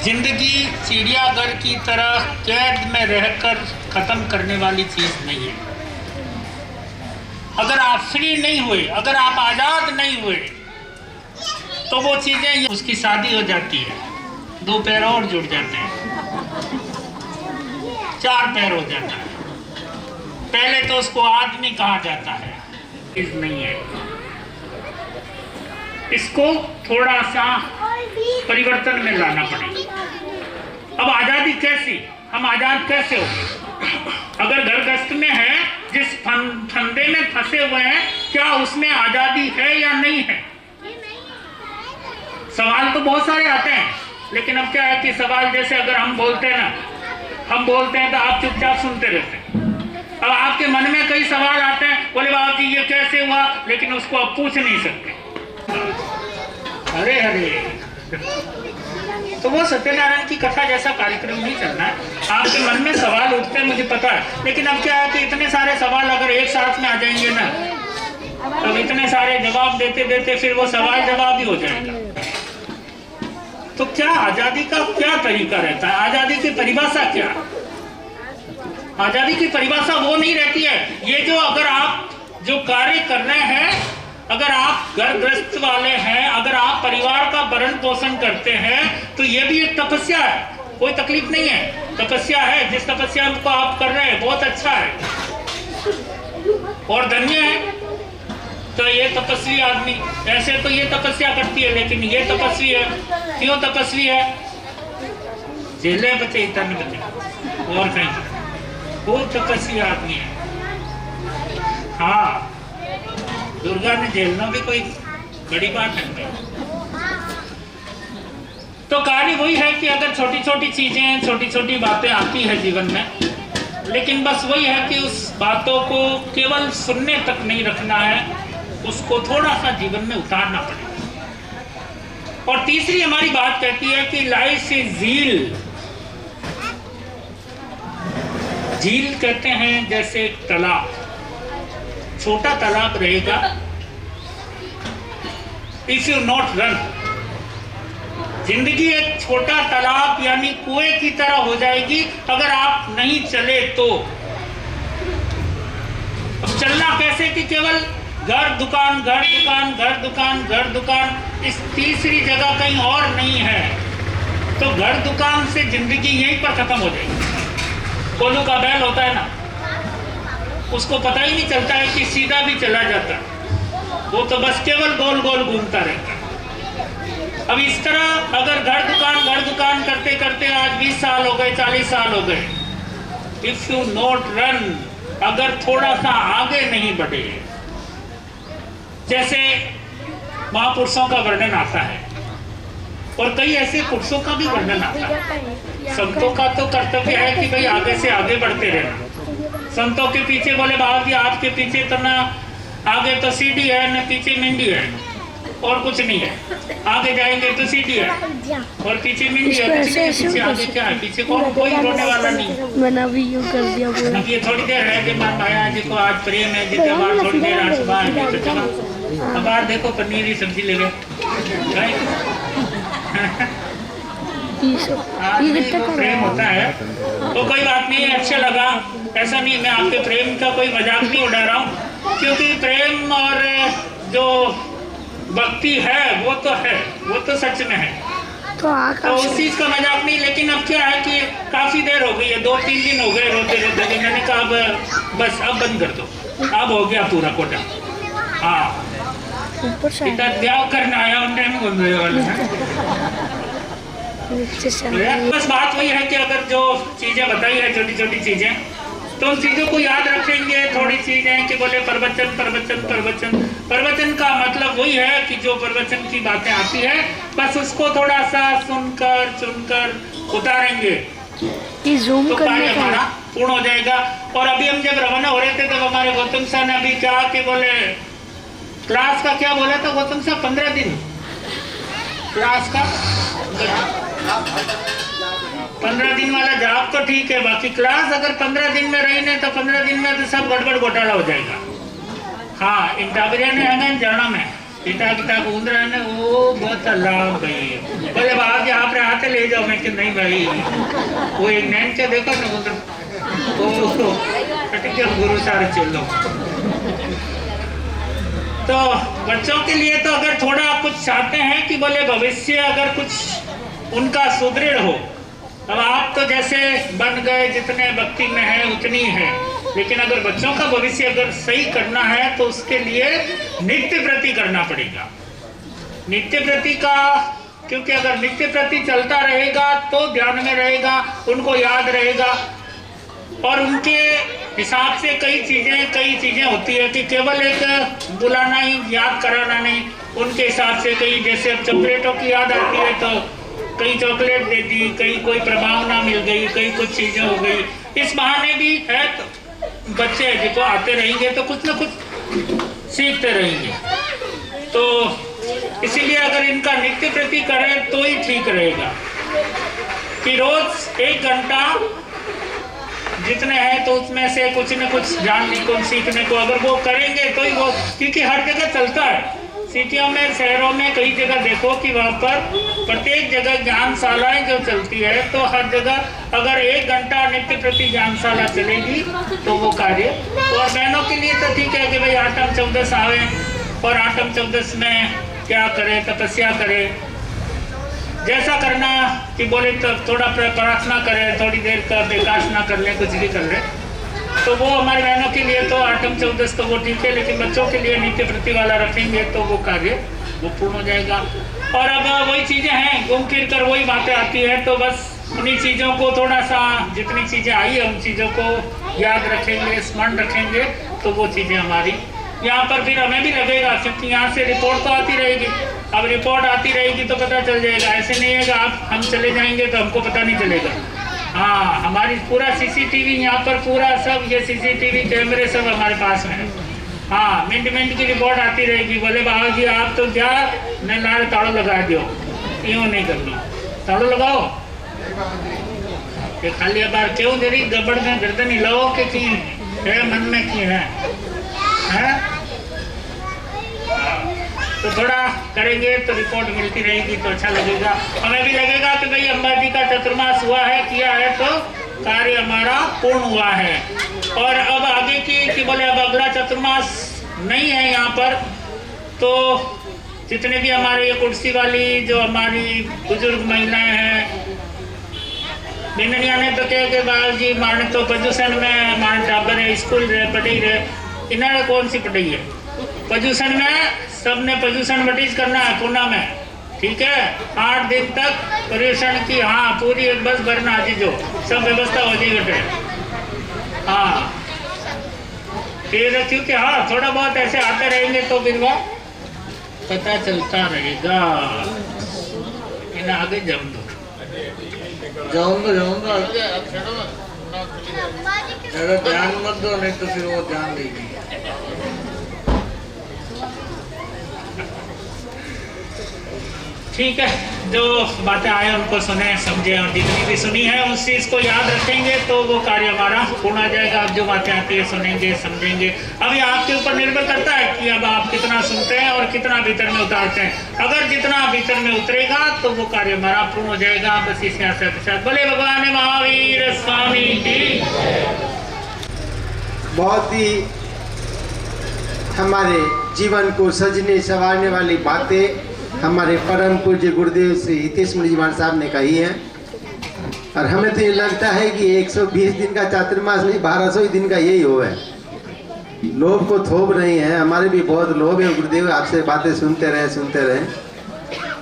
जिंदगी चिड़ियाघर की तरह कैद में रहकर खत्म करने वाली चीज नहीं है। अगर आप फ्री नहीं हुए, अगर आप आजाद नहीं हुए तो वो चीजें, उसकी शादी हो जाती है, 2 पैर और जुड़ जाते हैं, 4 पैर हो जाता है। पहले तो उसको आदमी कहा जाता है, इस नहीं है। इसको थोड़ा सा परिवर्तन में लाना पड़ेगा। अब आजादी कैसी, हम आजाद कैसे हो? अगर घर गश्त में है, जिस फंदे में फंसे हुए हैं, क्या उसमें आजादी है या नहीं है? सवाल तो बहुत सारे आते हैं, लेकिन अब क्या है कि सवाल जैसे अगर हम बोलते हैं ना, हम बोलते हैं तो आप चुपचाप सुनते रहते हैं। अब आपके मन में कई सवाल आते हैं, बोले बाबू जी ये कैसे हुआ, लेकिन उसको आप पूछ नहीं सकते। अरे अरे, तो वो सत्यनारायण की कथा जैसा कार्यक्रम नहीं चलना है। आपके मन में सवाल उठते हैं, मुझे पता है, लेकिन अब क्या है कि इतने सारे सवाल अगर एक साथ में आ जाएंगे ना, तो इतने सारे जवाब देते देते फिर वो सवाल जवाब ही हो जाएगा। तो क्या आजादी का क्या तरीका रहता है? आजादी की परिभाषा क्या? आजादी की परिभाषा वो नहीं रहती है ये जो, अगर आप जो कार्य कर रहे हैं, अगर आप घर गृहस्थ वाले हैं, अगर आप परिवार का भरण पोषण करते हैं, तो ये भी एक तपस्या है, कोई तकलीफ नहीं है, तपस्या है। जिस तपस्या को आप कर रहे हैं बहुत अच्छा है और धन्य है। तो ये तपस्वी आदमी, ऐसे तो ये तपस्या करती है, लेकिन ये तपस्वी है। क्यों तपस्वी है? जेले बचे तन बचे और कहीं, वो तपस्वी आदमी है। हाँ, दुर्गा ने झेलना भी कोई बड़ी बात है। तो कार्य वही है कि अगर छोटी छोटी चीजें, छोटी छोटी बातें आती है जीवन में, लेकिन बस वही है कि उस बातों को केवल सुनने तक नहीं रखना है, उसको थोड़ा सा जीवन में उतारना पड़ेगा। और तीसरी हमारी बात कहती है कि लाइफ इज झील। झील कहते हैं जैसे तालाब, छोटा तालाब रहेगा, इफ यू नॉट रन। जिंदगी एक छोटा तालाब यानी कुएं की तरह हो जाएगी अगर आप नहीं चले तो। अब चलना कैसे कि केवल घर दुकान, घर दुकान, घर दुकान, घर दुकान, इस तीसरी जगह कहीं और नहीं है। तो घर दुकान से जिंदगी यहीं पर खत्म हो जाएगी। कोल्हू का बैल होता है ना, उसको पता ही नहीं चलता है कि सीधा भी चला जाता है, वो तो बस केवल गोल गोल घूमता रहता है। अब इस तरह अगर घर दुकान करते करते आज 20 साल हो गए, 40 साल हो गए, इफ यू नॉट रन, अगर थोड़ा सा आगे नहीं बढ़े, जैसे महापुरुषों का वर्णन आता है और कई ऐसे पुरुषों का भी वर्णन आता है। संतों का तो कर्तव्य है कि भाई आगे से आगे बढ़ते रहना। संतों के पीछे बोले बाबा जी आपके पीछे तो ना आगे तो सीढ़ी है न पीछे मिंडी है और कुछ नहीं है। आगे जाएंगे तो सीढ़ी है और पीछे मिंडी है, कुछ नहीं, पीछे आगे क्या है? पीछे कोई रोने वाला नहीं। मैंने भी यूं कर दिया पूरा। ये थोड़ी देर है कि माया जी को आज प्रेम है, जितने बार थोड़ी देर आज सुबह है तो चलो अब बाहर देखो पनीर की सब्जी ले गए। प्रेम होता है तो कोई बात नहीं, अच्छा लगा, ऐसा नहीं, मैं आपके प्रेम का कोई मजाक नहीं उड़ा रहा हूँ, क्योंकि प्रेम और जो भक्ति है वो तो सच में है, तो उस चीज का मजाक नहीं। लेकिन अब क्या है कि काफी देर हो गई है, 2-3 दिन हो गए रोते रोते, मैंने कहा अब बस अब बंद कर दो, अब हो गया पूरा कोटा। हाँ, ब्याह करना आया उन टाइम घूमने वाले हैं। बस बात वही है कि अगर जो चीजें बताई है, छोटी छोटी चीजें, तो उन चीजों को याद रखेंगे। थोड़ी चीजें कि बोले प्रवचन प्रवचन प्रवचन, प्रवचन का मतलब वही है कि जो प्रवचन की बातें आती है बस उसको थोड़ा सा सुनकर चुनकर उतारेंगे, तो कार्य हमारा पूर्ण हो जाएगा। और अभी हम जब रवाना हो रहे थे तब हमारे गौतम सर ने अभी क्या कि बोले क्लास का क्या बोला था गौतम सर, 15 दिन क्लास का 15 दिन वाला जॉब तो ठीक है, बाकी क्लास अगर 15 दिन में रही नहीं तो 15 दिन में तो सब गड़बड़ घोटाला हो जाएगा। हाँ इंटाबिरिया ने है जाना में पिता पिता को उंदरा ने वो बहुत अल्लाह भाई बोले बाप जी आप आते ले जाओ। मैं कि नहीं भाई वो एक नैन के देखो ना उधर तो ठीक है गुरु सारे चलो। तो बच्चों के लिए तो अगर थोड़ा कुछ चाहते हैं कि बोले भविष्य अगर कुछ उनका सुदृढ़ हो, अब आप तो जैसे बन गए जितने भक्ति में है उतनी है, लेकिन अगर बच्चों का भविष्य अगर सही करना है तो उसके लिए नित्य प्रति करना पड़ेगा। नित्य प्रति का, क्योंकि अगर नित्य प्रति चलता रहेगा तो ध्यान में रहेगा, उनको याद रहेगा। और उनके हिसाब से कई चीजें होती है कि केवल एक बुलाना ही याद कराना नहीं, उनके हिसाब से कई जैसे अब चॉकलेटों की याद आती है तो कई चॉकलेट दे दी, कई कोई प्रभावना मिल गई, कई कुछ चीजें हो गई। इस बहाने भी है तो बच्चे जिनको आते रहेंगे तो कुछ ना कुछ सीखते रहेंगे। तो इसीलिए अगर इनका नित्य प्रति करें तो ही ठीक रहेगा कि रोज 1 घंटा जितने हैं तो उसमें से कुछ न कुछ जानने को सीखने को अगर वो करेंगे तो ही वो, क्योंकि हर जगह चलता है सिटियों में शहरों में कई जगह देखो कि वहाँ पर प्रत्येक जगह ज्ञानशालाएं जो चलती है तो हर जगह अगर 1 घंटा नित्य प्रति ज्ञानशाला चलेगी तो वो कार्य। और बहनों के लिए तो ठीक है कि भाई आठम चौदस आवे और आठम चौदस में क्या करे, तपस्या करे, जैसा करना कि बोले तो थोड़ा प्रार्थना करें, थोड़ी देर का विकासना कर लें, कुछ भी कर लें, तो वो हमारे बहनों के लिए तो आठम चौदस तो वो ठीक है, लेकिन बच्चों के लिए नित्य प्रति वाला रखेंगे तो वो कार्य वो पूर्ण हो जाएगा। और अब वही चीज़ें हैं, घूम फिर कर वही बातें आती है, तो बस उन्हीं चीज़ों को थोड़ा सा जितनी चीज़ें आई है उन चीज़ों को याद रखेंगे, स्मरण रखेंगे तो वो चीज़ें हमारी यहाँ पर फिर हमें भी लगेगा, क्योंकि यहाँ से रिपोर्ट तो आती रहेगी। अब रिपोर्ट आती रहेगी तो पता चल जाएगा, ऐसे नहीं है कि आप हम चले जाएंगे तो हमको पता नहीं चलेगा। हाँ हमारी पूरा सीसीटीवी यहाँ पर पूरा सब ये सीसीटीवी कैमरे सब हमारे पास में है। हाँ मिनट की रिपोर्ट आती रहेगी, बोले बाबा जी आप तो क्या मैं लारे ताड़ो लगा दो, यूँ नहीं करना, ताड़ो लगाओ ये खाली बार क्यों जरी गबड़ में गर्दन हिलाओ कि है मन में की है? तो थोड़ा करेंगे तो रिपोर्ट मिलती रहेगी तो अच्छा लगेगा, हमें भी लगेगा कि भाई अम्बा जी का चतुर्मास हुआ है, किया है तो कार्य हमारा पूर्ण हुआ है। और अब आगे की कि बोले अब अगला चतुर्मास नहीं है यहाँ पर, तो जितने भी हमारे ये कुर्सी वाली जो हमारी बुजुर्ग महिलाएं हैं बिननिया ने तो कहे कि बाबा जी माने तो प्रदूषण में माने टाबर है, स्कूल रहे पढ़ी रहे, इन्होंने कौन सी पढ़ी है? प्रदूषण में सबने प्रदूषण बटीज करना है पूना में, ठीक है 8 दिन तक प्रदूषण की हाँ पूरी एक बस भरना जो सब व्यवस्था हो जाएगी बेटे। हाँ फिर क्योंकि हाँ थोड़ा बहुत ऐसे आते रहेंगे तो फिर वो पता चलता रहेगा। इन्हें आगे जाऊंगा अगर ध्यान मत दो नहीं तो फिर वो ध्यान देगी। ठीक है, जो बातें आए उनको सुने समझे और जितनी भी सुनी है उस चीज़ को याद रखेंगे तो वो कार्य हमारा पूर्ण आ जाएगा। अब जो बातें आती है सुनेंगे समझेंगे, अभी आपके ऊपर निर्भर करता है कि अब आप कितना सुनते हैं और कितना भीतर में उतारते हैं। अगर जितना भीतर में उतरेगा तो वो कार्य हमारा पूर्ण हो जाएगा। बस इसी आशा के साथ बोले भगवान महावीर स्वामी की। बहुत ही हमारे जीवन को सजने संवारने वाली बातें हमारे परम पूज्य गुरुदेव श्री हितेश मुनि जी महाराज साहब ने कही हैं। और हमें तो ये लगता है कि 120 दिन का चातुर्मास नहीं 1200 दिन का यही हो है। लोभ को थोप नहीं है, हमारे भी बहुत लोभ है। गुरुदेव आपसे बातें सुनते रहे।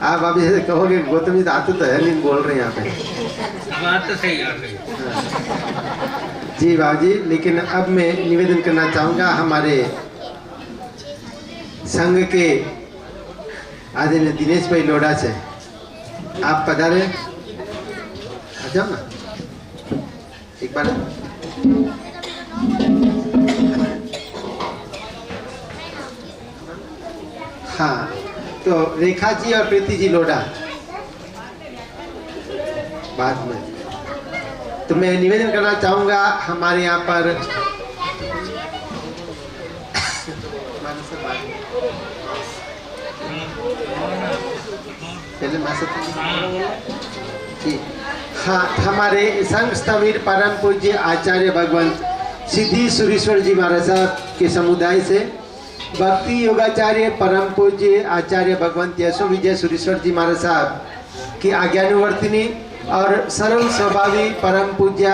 आप अभी जैसे कहोगे गौतम जी तो आते तो है नहीं बोल रहे हैं यहाँ पे, बात तो सही है जी बाबू जी। लेकिन अब मैं निवेदन करना चाहूँगा हमारे संघ के आदरणीय दिनेश भाई लोढ़ा से, आप पधारे, आ जाओ ना एक बार। हाँ, तो रेखा जी और प्रीति जी लोढ़ा बाद में। तो मैं निवेदन करना चाहूँगा हमारे यहाँ पर जी हाँ, हमारे संघ स्थवीर परम पूज्य आचार्य भगवंत सिद्धि सुरेश्वर जी महाराज साहब के समुदाय से भक्ति योगाचार्य परम पूज्य आचार्य भगवंत यशो विजय सुरेश्वर जी महाराज साहब की आज्ञानुवर्तिनी और सरल स्वभावी परम पूज्य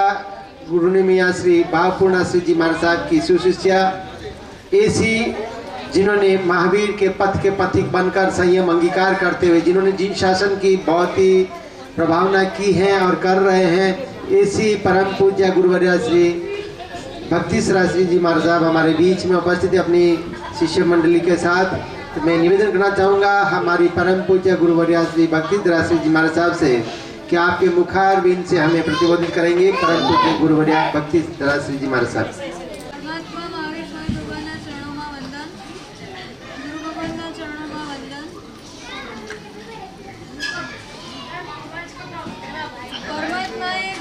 गुरुनिमिया श्री भावपूर्ण श्री जी महाराज साहब की सुशिष्या ऐसी जिन्होंने महावीर के पथ के पथिक बनकर संयम अंगीकार करते हुए जिन्होंने जीव शासन की बहुत ही प्रभावना की है और कर रहे हैं, ऐसी परम पूज्य गुरुवर्या श्री भक्ति श्री जी महाराज साहब हमारे बीच में उपस्थित है अपनी शिष्य मंडली के साथ। तो मैं निवेदन करना चाहूँगा हमारी परम पूज्य गुरुवर्या श्री भक्ति श्री जी महाराज साहब से कि आपके मुखारबिंद से हमें प्रतिबोधित करेंगे। परम पूज्य गुरुवर्या भक्ति श्री जी महाराज साहब।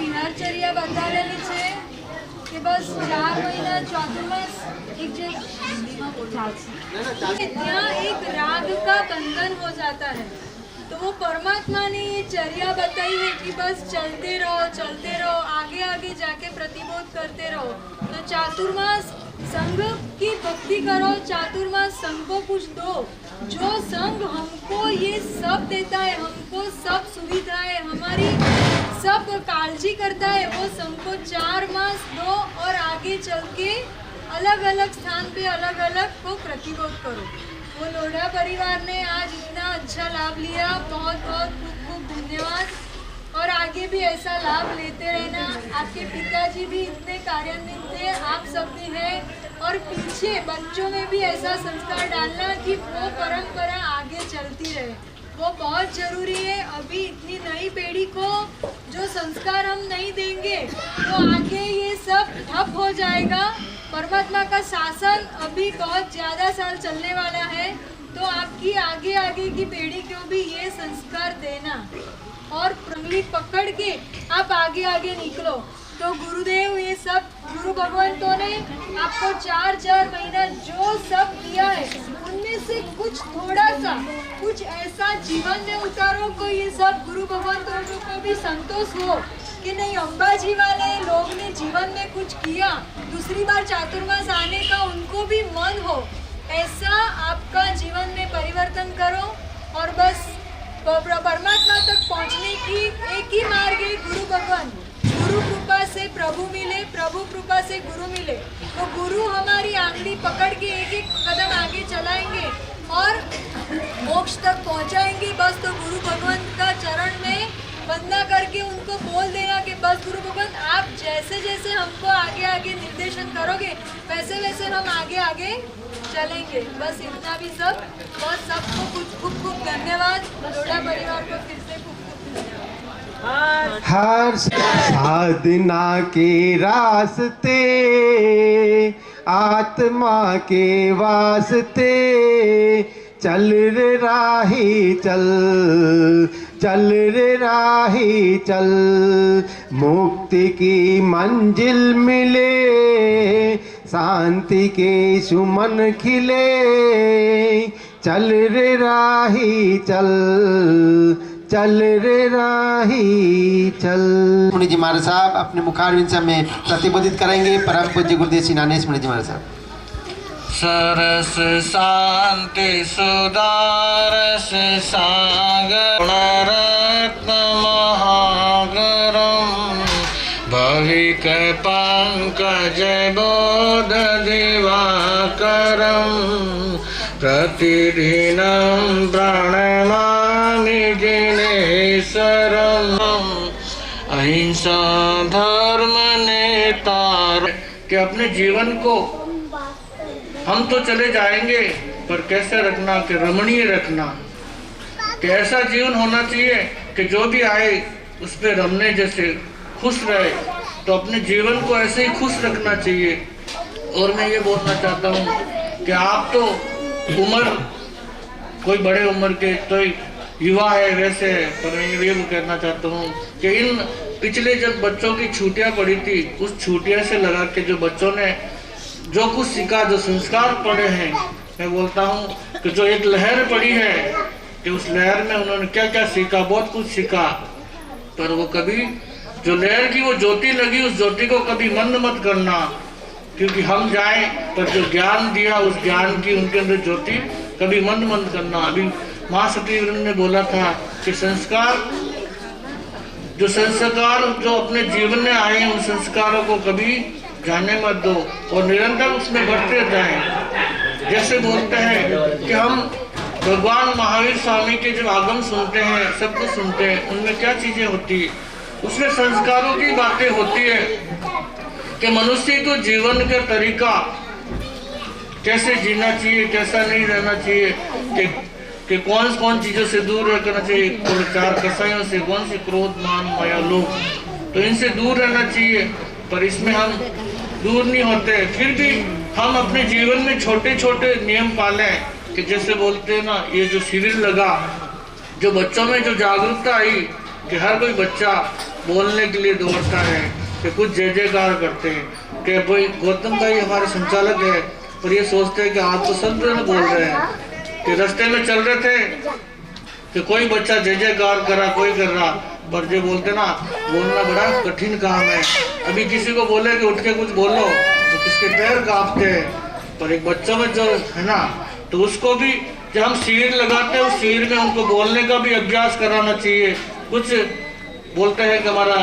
વિહારચર્યા બંધાવેલી છે કે બસ 4 મહિના ચાતુર્માસ એક જે ત્યાં एक राग का बंधन हो जाता है। तो वो परमात्मा ने ये चर्या बताई है कि बस चलते रहो, आगे आगे जाके प्रतिबोध करते रहो। तो चातुर्मास संघ की भक्ति करो, चातुर्मास संघ को कुछ दो। जो संघ हमको ये सब देता है, हमको सब सुविधाएं, हमारी सब काळजी करता है, वो संघ को 4 मास दो और आगे चल के अलग अलग स्थान पे अलग अलग को प्रतिबोध करो। वो लोढ़ा परिवार ने आज इतना अच्छा लाभ लिया, बहुत बहुत खूब खूब धन्यवाद। और आगे भी ऐसा लाभ लेते रहना। आपके पिताजी भी इतने कार्यान्वित थे, आप सब भी हैं। और पीछे बच्चों में भी ऐसा संस्कार डालना कि वो परंपरा आगे चलती रहे, वो बहुत ज़रूरी है। अभी इतनी नई पीढ़ी को जो संस्कार हम नहीं देंगे तो आगे ये सब ठप हो जाएगा। परमात्मा का शासन अभी बहुत ज़्यादा साल चलने वाला है, तो आपकी आगे आगे की पीढ़ी को भी ये संस्कार देना और उंगली पकड़ के आप आगे आगे निकलो। तो गुरुदेव ये सब गुरु भगवंतों ने आपको 4 महीना जो सब दिया है उनमें से कुछ थोड़ा सा कुछ ऐसा जीवन में उतारो को ये सब गुरु भगवंतों को भी संतोष हो कि नहीं, अंबाजी वाले लोग ने जीवन में कुछ किया, दूसरी बार चातुर्मास आने का उनको भी मन हो। ऐसा आपका जीवन में परिवर्तन करो और बस परमात्मा तक पहुंचने की एक ही मार्ग है, गुरु भगवान। गुरु कृपा से प्रभु मिले, प्रभु कृपा से गुरु मिले। तो गुरु हमारी आंगली पकड़ के एक एक कदम आगे चलाएंगे और मोक्ष तक पहुंचाएंगे। बस तो गुरु भगवान का चरण में वंदना करके उनको बोल देना कि बस गुरु भगवान आप जैसे जैसे हमको आगे आगे निर्देशन करोगे वैसे वैसे हम आगे आगे चलेंगे। बस इतना भी सब। बस सबको खूब खूब धन्यवाद। लोढ़ा परिवार को फिर से खूब धन्यवाद। हर साधना के रास्ते आत्मा के वास्ते चल रे राही चल, चल रे राही चल, मुक्ति की मंजिल मिले, शांति के सुमन खिले, चल रे राही चल, चल रे राही चल। मुनि जी महाराज साहब अपने मुखारविंद से हमें प्रतिबोधित करेंगे। परम पूज्य गुरुदेव श्री ज्ञानेश मुनि जी महाराज साहब। सरस शांति सुदारस सागर रत्न महागरम भविक पंकज बोध दिवाकरम प्रतिदिनं प्रणमामि जिनेश्वरम। अहिंसा धर्म नेतार कि अपने जीवन को हम तो चले जाएंगे पर कैसे रखना कि रमणीय रखना, कि ऐसा जीवन होना चाहिए कि जो भी आए उस पर रमने जैसे खुश रहे। तो अपने जीवन को ऐसे ही खुश रखना चाहिए। और मैं ये बोलना चाहता हूँ कि आप तो उम्र कोई बड़े उम्र के तो युवा है वैसे है, पर मैं ये कहना चाहता हूँ कि इन पिछले जब बच्चों की छुट्टियाँ पड़ी थी, उस छुट्टियाँ से लगा के जो बच्चों ने जो कुछ सीखा, जो संस्कार पड़े हैं, मैं बोलता हूँ कि जो एक लहर पड़ी है कि उस लहर में उन्होंने क्या क्या सीखा, बहुत कुछ सीखा। पर वो कभी जो लहर की वो ज्योति लगी, उस ज्योति को कभी मंद मत करना, क्योंकि हम जाएं पर जो ज्ञान दिया उस ज्ञान की उनके अंदर ज्योति कभी मंद मंद करना। अभी माँ सती वृंद ने बोला था कि संस्कार जो अपने जीवन में आए उन संस्कारों को कभी जाने मत दो और निरंतर उसमें बढ़ते जाएं। जैसे बोलते हैं कि हम भगवान महावीर स्वामी के जब आगम सुनते हैं, सब कुछ सुनते हैं, उनमें क्या चीजें होती है, उसमें संस्कारों की बातें होती है कि मनुष्य को जीवन का तरीका कैसे जीना चाहिए, कैसा नहीं रहना चाहिए, कि कौन चीजों से दूर रखना चाहिए, कौन चार कसाइयों से, कौन सी क्रोध मान माया लोभ, तो इनसे दूर रहना चाहिए। पर इसमें हम दूर नहीं होते, फिर भी हम अपने जीवन में छोटे छोटे नियम पालें कि जैसे बोलते हैं ना, ये जो शिविर लगा, जो बच्चों में जो जागरूकता आई कि हर कोई बच्चा बोलने के लिए दौड़ता है, कि कुछ जय जयकार करते हैं, कि भाई गौतम भाई हमारे संचालक है, पर ये सोचते हैं कि आज तो सब जन बोल रहे हैं, कि रास्ते में चल रहे थे कि कोई बच्चा जय जयकार करा, कोई कर रहा, पर जो बोलते ना बोलना बड़ा कठिन काम है। अभी किसी को बोले कि उठ के कुछ बोलो तो किसके पैर कांपते हैं, पर एक बच्चों में जो है ना, तो उसको भी जब हम शिविर लगाते हैं उस शिविर में उनको बोलने का भी अभ्यास कराना चाहिए। कुछ बोलते हैं कि हमारा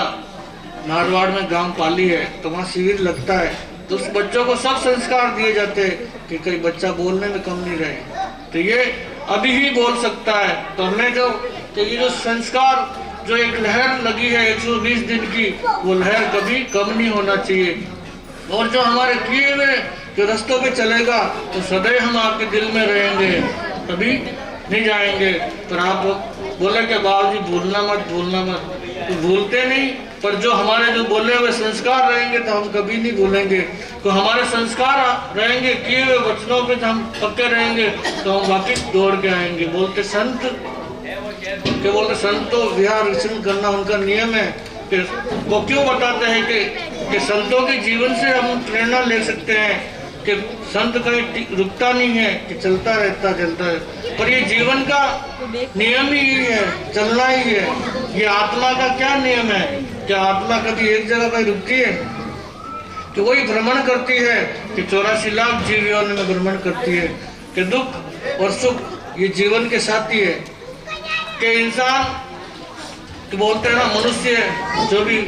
मारवाड़ में गांव पाली है, तो वहाँ शिविर लगता है, तो उस बच्चों को सब संस्कार दिए जाते हैं कि कोई बच्चा बोलने में कम नहीं रहे, तो ये अभी ही बोल सकता है। तो हमने ये जो संस्कार जो एक लहर लगी है 120 दिन की, वो लहर कभी कम नहीं होना चाहिए। और जो हमारे किए हुए जो रास्तों पे चलेगा तो सदैव हम आपके दिल में रहेंगे, कभी नहीं जाएंगे। पर आप बोले कि बाबूजी भूलना मत, तो भूलते नहीं, पर जो हमारे जो बोले हुए संस्कार रहेंगे तो हम कभी नहीं भूलेंगे। तो हमारे संस्कार रहेंगे, किए हुए वचनों पे हम पक्के रहेंगे, तो हम वापिस दौड़ के आएंगे। बोलते संतों विहार विचरण करना उनका नियम है। वो क्यों बताते हैं कि संतों के जीवन से हम प्रेरणा ले सकते हैं कि संत कहीं रुकता नहीं है, कि चलता रहता चलता है, पर ये जीवन का नियम ही है, चलना ही है। ये आत्मा का क्या नियम है, क्या आत्मा कभी एक जगह पर रुकती है? कि वही भ्रमण करती है, कि 84 लाख जीवियों में भ्रमण करती है, कि दुख और सुख ये जीवन के साथी है। कि इंसान तो बोलते हैं ना, मनुष्य जो भी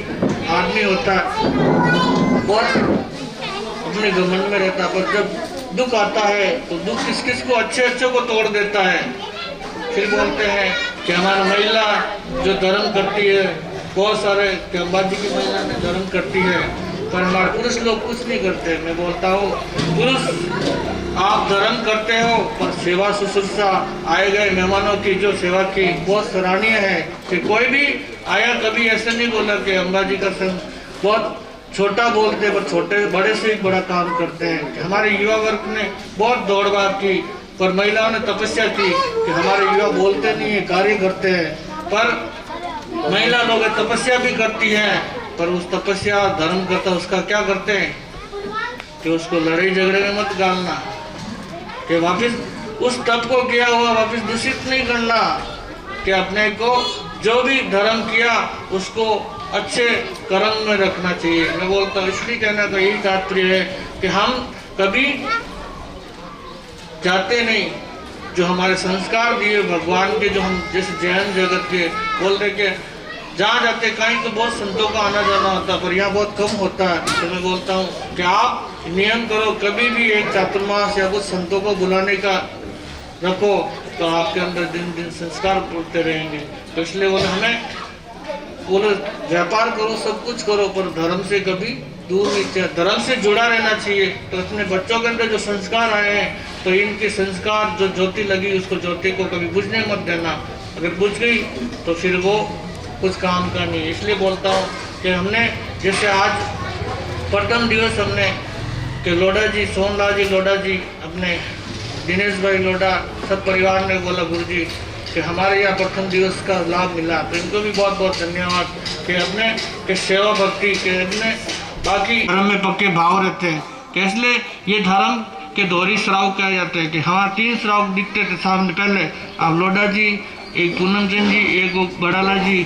आदमी होता है बहुत अपने घमंड में रहता है, पर जब दुख आता है तो दुख किस किस को अच्छे को तोड़ देता है। फिर बोलते हैं कि हमारी महिला जो धर्म करती है, बहुत सारे अंबाजी की महिला ने धर्म करती है, पर हमारे पुरुष लोग कुछ नहीं करते। मैं बोलता हूँ पुरुष आप धर्म करते हो, पर सेवा शुश्रूषा आए गए मेहमानों की जो सेवा की बहुत सराहनीय है। कि कोई भी आया कभी ऐसे नहीं बोला कि अंबाजी का संघ बहुत छोटा बोलते, पर छोटे बड़े से ही बड़ा काम करते हैं। कि हमारे युवा वर्ग ने बहुत दौड़ भाग की, पर महिलाओं ने तपस्या की कि हमारे युवा बोलते नहीं है, कार्य करते हैं। पर महिला लोग तपस्या भी करती हैं, पर उस तपस्या धर्म करता उसका क्या करते हैं कि उसको लड़ाई झगड़े में मत डालना, कि वापिस उस तप को किया हुआ वापिस दूषित नहीं करना, कि अपने को जो भी धर्म किया उसको अच्छे कर्म में रखना चाहिए। मैं बोलता हूँ, इसलिए कहना का यही तात्पर्य है कि हम कभी जाते नहीं, जो हमारे संस्कार दिए भगवान के, जो हम जैसे जैन जगत के बोलते के जहाँ जाते कहीं तो बहुत संतों का आना जाना होता है, पर यहाँ बहुत कम होता है। तो मैं बोलता हूँ कि आप नियम करो, कभी भी एक चातुर्मास या कुछ संतों को बुलाने का रखो, तो आपके अंदर दिन दिन संस्कार बढ़ते रहेंगे। तो इसलिए बोले हमें बोले व्यापार करो, सब कुछ करो, पर धर्म से कभी दूर नहीं चाहिए, धर्म से जुड़ा रहना चाहिए। तो अपने बच्चों के अंदर जो संस्कार आए हैं, तो इनके संस्कार जो ज्योति लगी उसको ज्योति को कभी बुझने मत देना। अगर बुझ गई तो फिर वो कुछ काम का नहीं। इसलिए बोलता हूँ कि हमने जैसे आज प्रथम दिवस हमने कि लोढ़ा जी, सोनलाल जी लोढ़ा जी, अपने दिनेश भाई लोढ़ा, सब परिवार ने बोला गुरुजी कि हमारे यहाँ प्रथम दिवस का लाभ मिला, तो इनको भी बहुत बहुत धन्यवाद कि अपने के सेवा भक्ति के अपने बाकी धर्म में पक्के भाव रहते हैं। कि इसलिए ये धर्म के दोहरी श्राव कहा जाता है कि हमारे 3 श्राव दिखते थे सामने पहले, अब लोढ़ा जी, एक पूनम चंद जी, एक वो बड़ाला जी,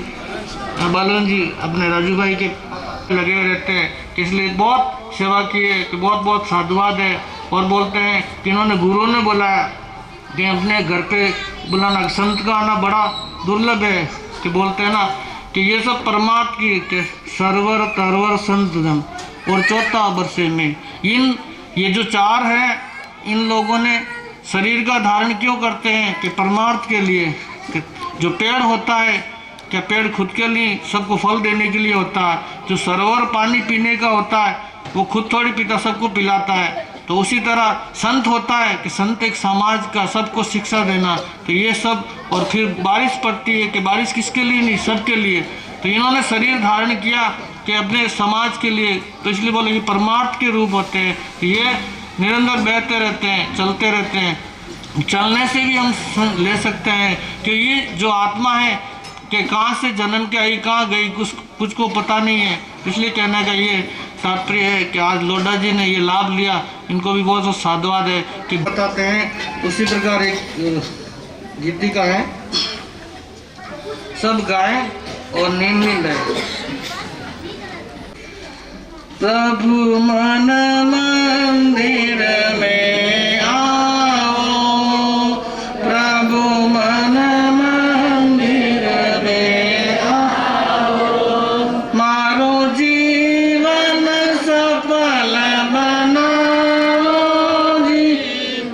बालन जी अपने राजू भाई के लगे रहते हैं। इसलिए बहुत सेवा की है कि बहुत बहुत साधुवाद है। और बोलते हैं कि इन्होंने गुरुओं ने बोलाया कि अपने घर पे बुलाना, संत का आना बड़ा दुर्लभ है। कि बोलते हैं ना कि ये सब परमार्थ की कि सर्वर तरवर संत जन और चौथा वर्षे में ये जो 4 हैं, इन लोगों ने शरीर का धारण क्यों करते हैं कि परमार्थ के लिए। कि जो पेड़ होता है, क्या पेड़ खुद के लिए सबको फल देने के लिए होता है। जो सरोवर पानी पीने का होता है वो खुद थोड़ी पीता, सबको पिलाता है। तो उसी तरह संत होता है कि संत एक समाज का सबको शिक्षा देना। तो ये सब, और फिर बारिश पड़ती है कि बारिश किसके लिए, नहीं सबके लिए। तो इन्होंने शरीर धारण किया कि अपने समाज के लिए। तो इसलिए बोले कि परमार्थ के रूप होते हैं, ये निरंतर बहते रहते हैं, चलते रहते हैं। चलने से भी हम ले सकते हैं कि ये जो आत्मा है कि कहाँ से जन्म के आई, कहाँ गई, कुछ को पता नहीं है। इसलिए कहने का ये तात्पर्य है कि आज लोढ़ा जी ने ये लाभ लिया, इनको भी बहुत बहुत साधुवाद है। कि बताते हैं उसी प्रकार एक गीतिका है, सब गाएं और नींद रहे। प्रभु मन मंदिर में आओ, प्रभु मन मंदिर में आओ, मारो जीवन सफल बनाओ जी,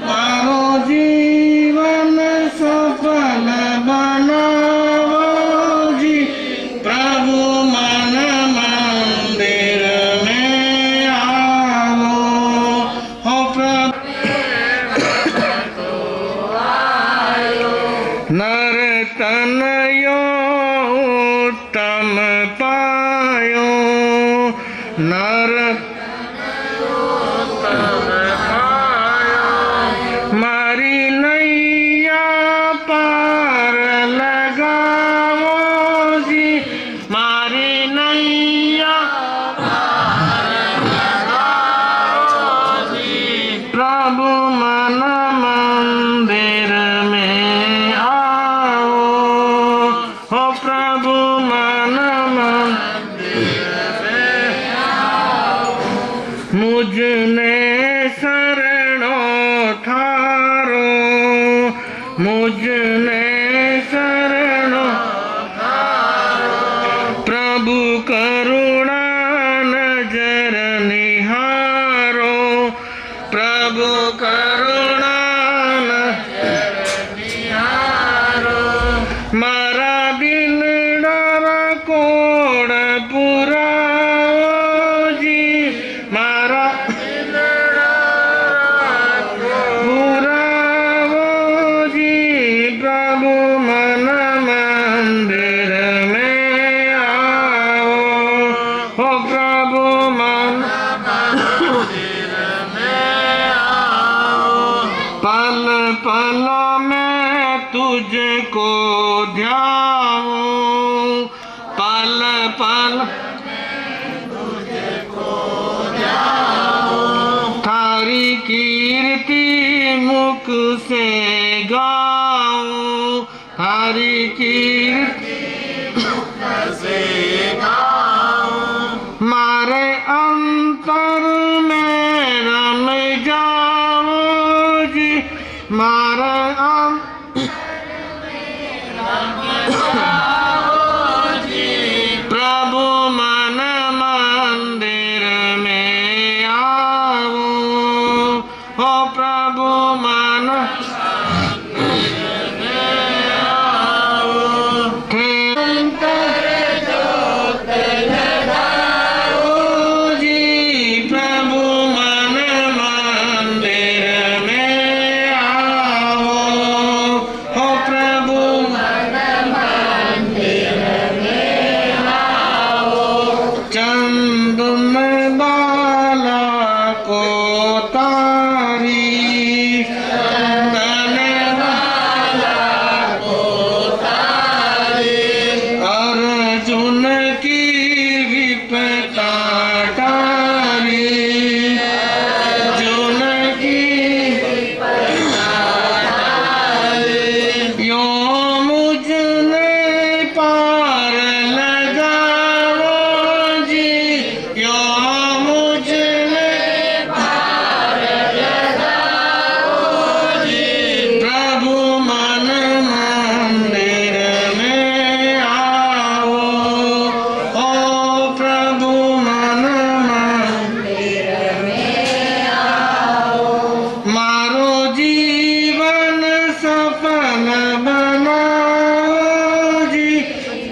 मारो जीवन सफल बनाओ जी, प्रभु मन मंदिर में आओ, हो प्रभु नर तनयो उत्तम पायो, नर मारी नैया पार लगाओ जी, मारी नैया प्रभु मन मंदिर में आओ, हो प्रभु मन मंदिर में आओ, मुझने शरणो थारो, मुझने शरणो थारो, प्रभु करुणा नजर निहारो, प्रभु करुणा नजर निहारो, मारा दिल डरा कोड़ पुराओ जी, मारा दिल पुराओ जी, प्रभु मन मंदिर में आओ, हो प्रभु मन पल पल में तुझको ध्याऊं, पल पल थारी कीर्ति मुख से गाऊं, थारी कीर्ति से गाऊं, मारे अंतर में रम जाओ जी, मारे प्रभु मन मंदिर में आओ, हो प्रभु मन जी, प्रभु मन मंदिर में आओ, को तारी, तने वाला को तारी, अर्जुन की विपता टारी, अर्जुन की विपता टारी, यो मुझने पार लगाओ जी, यो मुझने पार लगाओ जी, प्रभु मन मंदिर में आओ, ओ प्रभु मन मंदिर में आओ, मारो जीवन सफल बनाओ जी,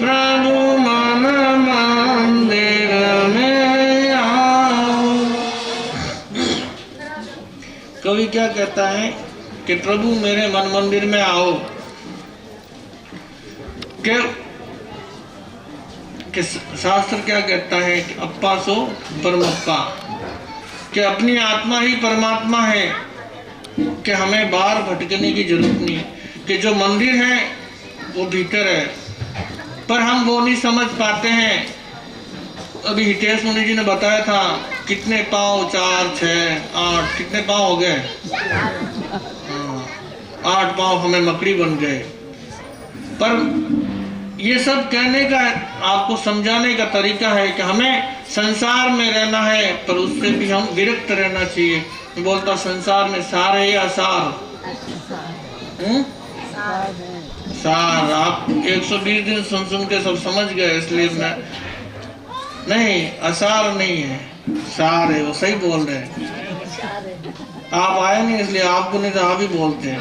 प्रभु मन मंदिर में आओ। कवि क्या कहता है कि प्रभु मेरे मन मंदिर में आओ, कि शास्त्र क्या कहता है कि अप्पा सो परमप्पा, कि अपनी आत्मा ही परमात्मा है, कि हमें बाहर भटकने की जरूरत नहीं, कि जो मंदिर है वो भीतर है, पर हम वो नहीं समझ पाते हैं। अभी हितेश मुनि जी ने बताया था कितने पाँव, 4, 6, 8, कितने पाँव हो गए? 8 पाँव हमें मकड़ी बन गए। पर ये सब कहने का, आपको समझाने का तरीका है कि हमें संसार में रहना है, पर उससे भी हम विरक्त रहना चाहिए। बोलता संसार में सार है या असार? सार। आप 120 दिन सुन के सब समझ गए, इसलिए मैं नहीं, असार नहीं है, सार है, वो सही बोल रहे हैं। आप आए नहीं इसलिए आपको नहीं तो आप ही बोलते हैं।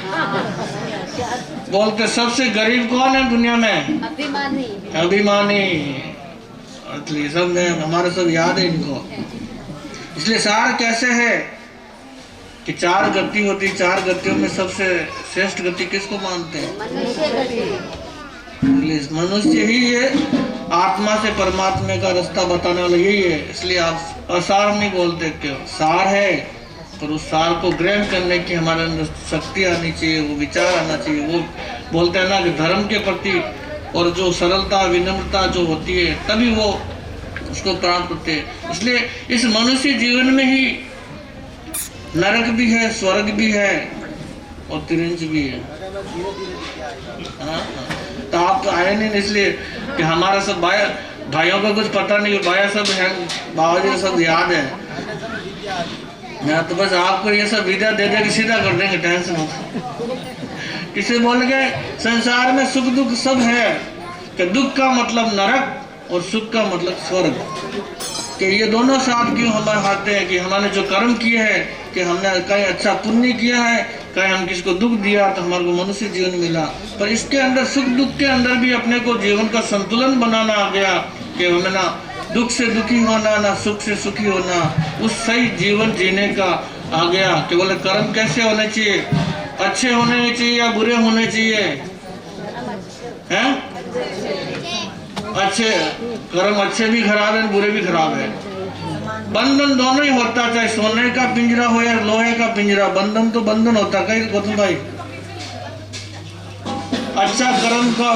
बोलते सबसे गरीब कौन है दुनिया में? अभिमानी। अभिमानी, इसलिए सब में हमारे सब याद है इनको। इसलिए सार कैसे है कि 4 गति होती, 4 गतियों में सबसे श्रेष्ठ गति किसको मानते हैं? मनुष्य ही है, आत्मा से परमात्मा का रास्ता बताने वाला यही है। इसलिए आप असार नहीं बोलते, क्यों? सार है, पर उस सार को ग्रहण करने की हमारे अंदर शक्ति आनी चाहिए, वो विचार आना चाहिए। वो बोलते हैं ना कि धर्म के प्रति और जो सरलता विनम्रता जो होती है, तभी वो उसको प्राप्त होते हैं। इसलिए इस मनुष्य जीवन में ही नरक भी है, स्वर्ग भी है और तिरंज भी है। तो आप तो आए नहीं इसलिए कि हमारा सब भाइयों को कुछ पता नहीं, भाइयों सब है, बाबा जी सब याद है। मैं तो बस आपको ये सब विद्या दे दे के सीधा कर देंगे, टेंशन हो। किसे बोल गए संसार में सुख दुख सब है, कि दुख का मतलब नरक और सुख का मतलब स्वर्ग, कि ये दोनों साथ क्यों हमारे हाथ हैं कि हमने जो कर्म किए हैं, कि हमने कहीं अच्छा पुण्य किया है, कहीं हम किसको दुख दिया तो हमारे को मनुष्य जीवन मिला। पर इसके अंदर सुख दुख के अंदर भी अपने को जीवन का संतुलन बनाना आ गया, कि हमें ना दुख से दुखी होना, ना सुख से सुखी होना, उस सही जीवन जीने का आ गया। कि बोले कर्म कैसे होने चाहिए, अच्छे होने चाहिए या बुरे होने चाहिए? हैं? अच्छे कर्म अच्छे भी खराब है, बुरे भी खराब है। बंधन दोनों ही होता, चाहे सोने का पिंजरा हो या लोहे का पिंजरा, बंधन तो बंधन होता। कहीं गौतम भाई, अच्छा कर्म का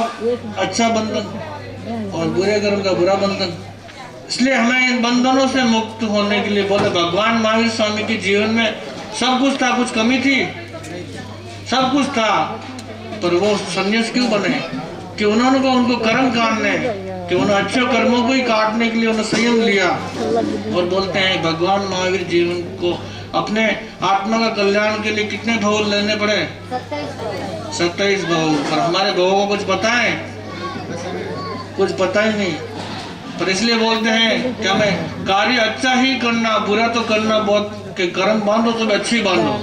अच्छा बंधन और बुरे कर्म का बुरा बंधन। इसलिए हमें इन बंधनों से मुक्त होने के लिए बोले भगवान महावीर स्वामी के जीवन में सब कुछ था, कुछ कमी थी? सब कुछ था, पर वो संन्यास क्यों बने? कि उन्होंने को उनको कर्म काटने, कि उन्होंने अच्छे कर्मों को ही काटने के लिए उन्होंने संयम लिया। और बोलते हैं भगवान महावीर जीवन को अपने आत्मा का कल्याण के लिए कितने भव लेने पड़े? 27 भव। पर हमारे भवों को कुछ पता है? कुछ पता ही नहीं। पर इसलिए बोलते हैं कि हमें कार्य अच्छा ही करना, बुरा तो करना बहुत, कि कर्म बांधो तो अच्छी बांधो।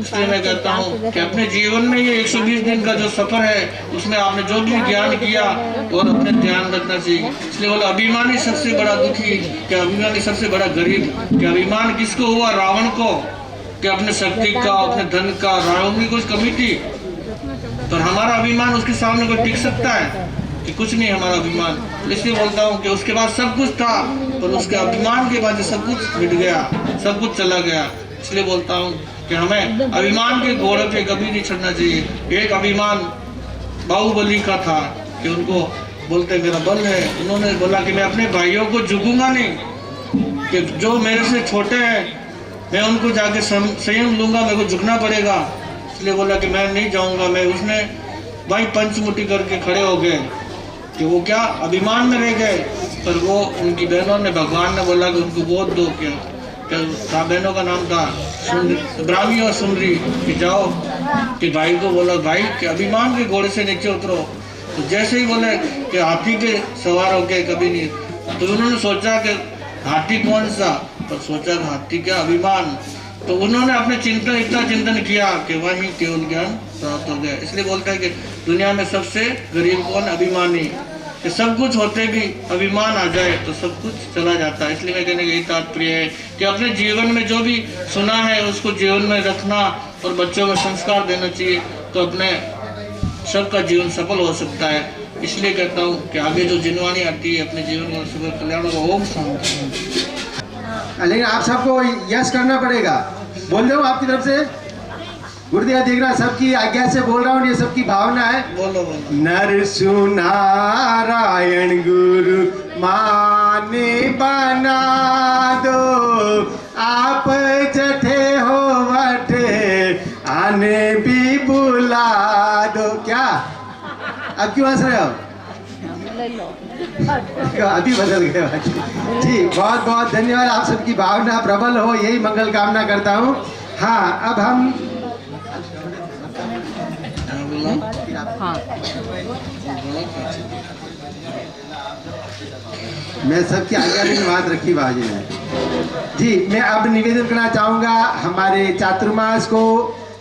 इसलिए मैं कहता हूँ कि अपने जीवन में ये 120 दिन का जो सफर है, उसमें आपने जो भी ज्ञान किया और अपने ध्यान रखना चाहिए। इसलिए बोला अभिमानी सबसे बड़ा दुखी, कि अभिमानी सबसे बड़ा गरीब। कि अभिमान किसको हुआ? रावण को, कि अपने शक्ति का, अपने धन का। रावण की कुछ कमी थी, पर हमारा अभिमान उसके सामने कोई टिक सकता है? कि कुछ नहीं हमारा अभिमान। इसलिए बोलता हूँ कि उसके बाद सब कुछ था, पर उसके अभिमान के बाद सब कुछ मिट गया, सब कुछ चला गया। इसलिए बोलता हूँ कि हमें अभिमान के घोड़े पे कभी नहीं चढ़ना चाहिए। एक अभिमान बाहुबली का था कि उनको बोलते मेरा बल है, उन्होंने बोला कि मैं अपने भाइयों को झुकूंगा नहीं, कि जो मेरे से छोटे हैं मैं उनको जाके संयम लूंगा, मेरे को झुकना पड़ेगा। इसलिए बोला कि मैं नहीं जाऊंगा मैं। उसने भाई पंचमुठी करके खड़े हो गए कि वो क्या अभिमान में रह गए। पर वो उनकी बहनों ने, भगवान ने बोला कि उनको गोद दो। क्या बहनों का नाम था ब्राह्मी और सुंदरी, कि जाओ कि भाई को बोला भाई कि अभिमान के घोड़े से नीचे उतरो। तो जैसे ही बोले कि हाथी के सवार हो गए कभी नहीं, तो उन्होंने सोचा कि हाथी कौन सा, पर सोचा कि हाथी क्या अभिमान। तो उन्होंने अपने इतना चिंतन किया कि वही केवल ज्ञान प्राप्त हो गया। इसलिए बोलता है कि दुनिया में सबसे गरीब कौन, अभिमानी। कि सब कुछ होते भी अभिमान आ जाए तो सब कुछ चला जाता है। इसलिए मैं कहने का यही तात्पर्य है कि अपने जीवन में जो भी सुना है उसको जीवन में रखना और बच्चों को संस्कार देना चाहिए, तो अपने सबका जीवन सफल हो सकता है। इसलिए कहता हूँ कि आगे जो जिनवानी आती है अपने जीवन में सुबह कल्याण का ओम शांति। लेकिन आप सबको यस करना पड़ेगा। बोल रहे हो आपकी तरफ से, गुरुदेव देख रहा, सबकी आज्ञा से बोल रहा हूँ, ये सबकी भावना है। बोलो बोलो। नरसु नारायण गुरु माने बना दो, आप जठे हो वठे आने भी बुला दो। क्या अब क्यों हंस रहे हो? अभी बदल गए जी। बहुत बहुत धन्यवाद, आप सबकी भावना प्रबल हो, यही मंगल कामना करता हूँ। हाँ, अब हम मैं सबकी आज्ञा की बात रखी बाजी ने जी। मैं अब निवेदन करना चाहूँगा हमारे चातुर्मास को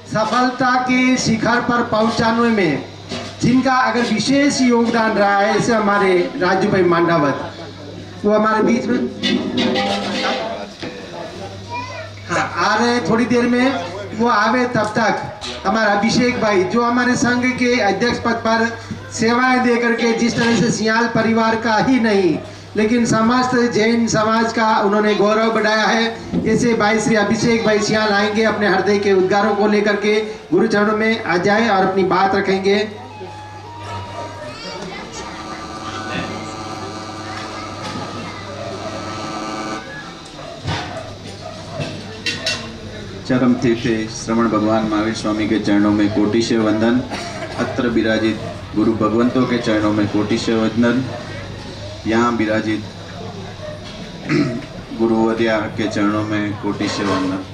सफलता के शिखर पर पहुँचाने में जिनका अगर विशेष योगदान रहा है, जैसे हमारे राजू भाई मांडावत, वो हमारे बीच में हाँ आ रहे हैं। थोड़ी देर में वो आवे, तब तक हमारा अभिषेक भाई जो हमारे संघ के अध्यक्ष पद पर सेवाएं दे करके जिस तरह से सियाल परिवार का ही नहीं लेकिन समस्त जैन समाज का उन्होंने गौरव बढ़ाया है, जैसे भाई श्री अभिषेक भाई सियाल आएंगे, अपने हृदय के उद्गारों को लेकर के गुरु चरणों में आ जाए और अपनी बात रखेंगे। चरम तीर्थे श्रवण भगवान महावीर स्वामी के चरणों में कोटिशय वंदन। अत्र विराजित गुरु भगवंतों के चरणों में कोटिशय वंदन। यहाँ विराजित गुरुवर्या के चरणों में कोटिशय वंदन।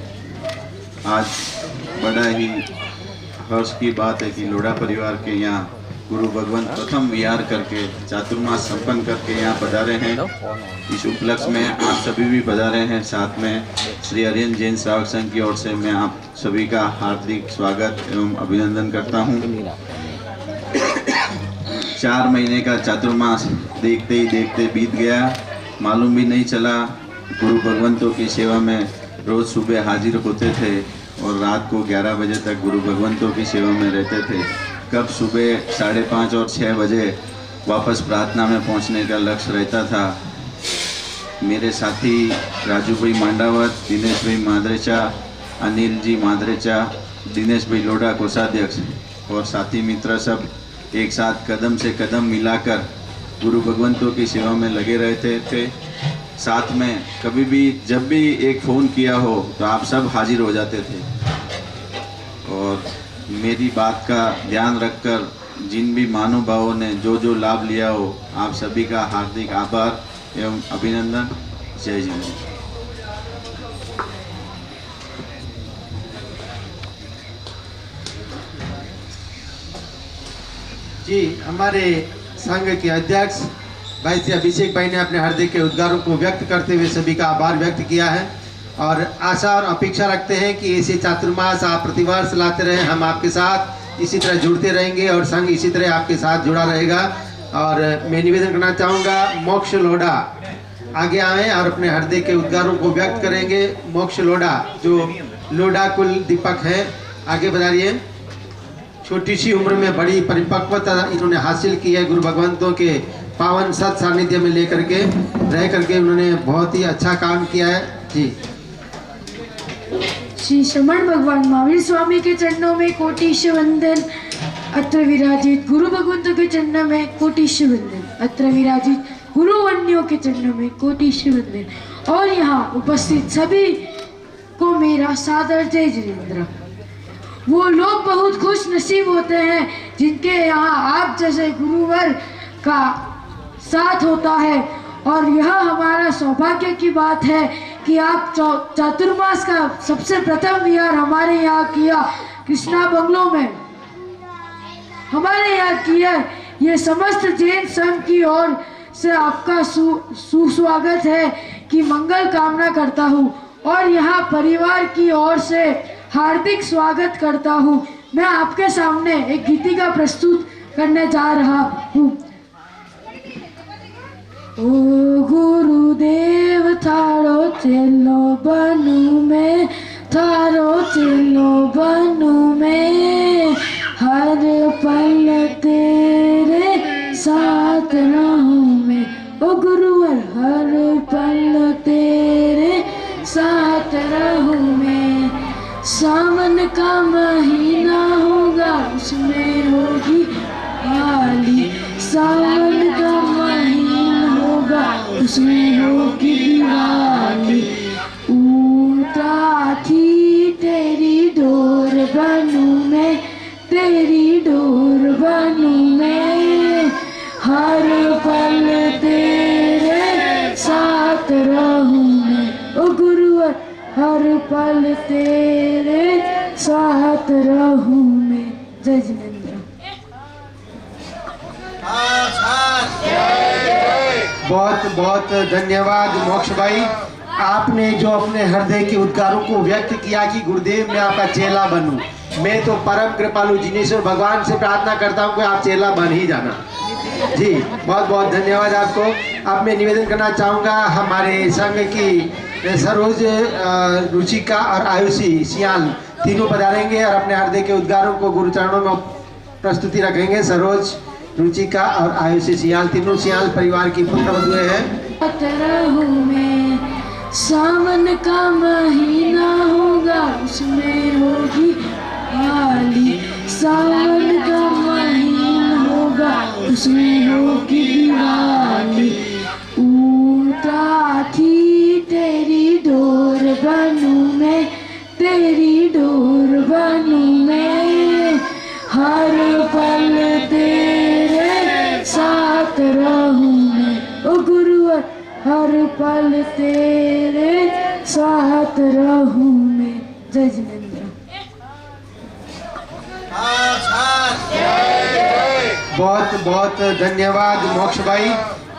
आज बड़ा ही हर्ष की बात है कि लोढ़ा परिवार के यहाँ गुरु भगवंत प्रथम विहार करके चातुर्मास संपन्न करके यहाँ पधारे हैं। इस उपलक्ष्य में आप सभी भी पधारे हैं। साथ में श्री हरियन जैन श्रावक संघ की ओर से मैं आप सभी का हार्दिक स्वागत एवं अभिनंदन करता हूँ। 4 महीने का चातुर्मास देखते ही देखते बीत गया, मालूम भी नहीं चला। गुरु भगवंतों की सेवा में रोज़ सुबह हाजिर होते थे और रात को 11 बजे तक गुरु भगवंतों की सेवा में रहते थे। कब सुबह 5:30 और 6 बजे वापस प्रार्थना में पहुंचने का लक्ष्य रहता था। मेरे साथी राजू भाई मांडावत, दिनेश भाई मादरेचा, अनिल जी मादरेचा, दिनेश भाई लोढ़ा कोषाध्यक्ष और साथी मित्र सब एक साथ कदम से कदम मिलाकर गुरु भगवंतों की सेवा में लगे रहते थे। साथ में कभी भी जब भी एक फ़ोन किया हो तो आप सब हाजिर हो जाते थे। और मेरी बात का ध्यान रखकर जिन भी महानुभावों ने जो जो लाभ लिया हो, आप सभी का हार्दिक आभार एवं अभिनंदन। जय जी। जी, हमारे संघ के अध्यक्ष भाई श्री अभिषेक भाई ने अपने हृदय के उद्गारों को व्यक्त करते हुए सभी का आभार व्यक्त किया है और आशा और अपेक्षा रखते हैं कि ऐसे चातुर्मास आप प्रतिवर्ष लाते रहें। हम आपके साथ इसी तरह जुड़ते रहेंगे और संघ इसी तरह आपके साथ जुड़ा रहेगा। और मैं निवेदन करना चाहूँगा, मोक्ष लोढ़ा आगे आएँ और अपने हृदय के उद्गारों को व्यक्त करेंगे। मोक्ष लोढ़ा जो लोढ़ा कुल दीपक है, आगे बढ़ाइए। छोटी सी उम्र में बड़ी परिपक्वता इन्होंने हासिल की है गुरु भगवंतों के पावन सत सानिध्य में लेकर के रह करके उन्होंने बहुत ही अच्छा काम किया है जी। श्री श्रमण भगवान महावीर स्वामी के चरणों में कोटिश वंदन। अत्र विराजित गुरु भगवंतों के चरणों में कोटिश वंदन। अत्र विराजित गुरुवन्यों के चरणों में कोटिश वंदन। और यहाँ उपस्थित सभी को मेरा सादर जय जिनेंद्र। वो लोग बहुत खुश नसीब होते हैं जिनके यहाँ आप जैसे गुरुवर का साथ होता है। और यह हमारा सौभाग्य की बात है कि आप चातुर्मास का सबसे प्रथम विहार हमारे यहाँ किया, कृष्णा बंगलो में हमारे यहाँ किया। ये समस्त जैन संघ की ओर से आपका सुस्वागत है कि मंगल कामना करता हूँ। और यहाँ परिवार की ओर से हार्दिक स्वागत करता हूँ। मैं आपके सामने एक गीतिका प्रस्तुत करने जा रहा हूँ। ओ गुरुदेव थारो चेलो बनू में, थारो चेलो बनू में, हर पल तेरे साथ रहूं मैं। ओ गुरुवर हर पल तेरे साथ रहूं मैं। सावन का महीना होगा उसमें होगी दिवाली, सावन का महीना होगा उसमें होगी दिवाली। ऊँटा थी तेरी डोर बनूं मैं, तेरी डोर बनूं मैं, हर पल तेरे साथ रहूं मैं। ओ गुरुवर हर पल तेरे साथ रहूं मैं। जय जिनेंद्र। बहुत बहुत धन्यवाद मोक्ष भाई। आपने जो अपने हृदय के उद्गारों को व्यक्त किया कि गुरुदेव मैं आपका चेला बनूं, मैं तो परम कृपालु जिनेश्वर भगवान से प्रार्थना करता हूं कि आप चेला बन ही जाना जी। बहुत बहुत धन्यवाद आपको। अब मैं निवेदन करना चाहूँगा हमारे संघ की सरोज, रुचिका और आयुषी सियाल तीनों पधारेंगे और अपने हृदय के उद्गारों को गुरु चरणों में प्रस्तुति रखेंगे। सरोज, रुचिका और आयुषी सियाल तीनों सियाल परिवार की पुत्रवधुएं हैं। सावन का महीना होगा उसमें होगी दिवाली, सावन का महीना होगा उसमें होगी दिवाली। ऊँटा थी तेरी डोर बनूं मैं, तेरी डोर बनूं मैं, हर पल तेरे साथ रहूं मैं। ओ गुरुवर हर पल तेरे साथ रहूं मैं। जय जिनेंद्र। बहुत बहुत धन्यवाद मोक्ष भाई।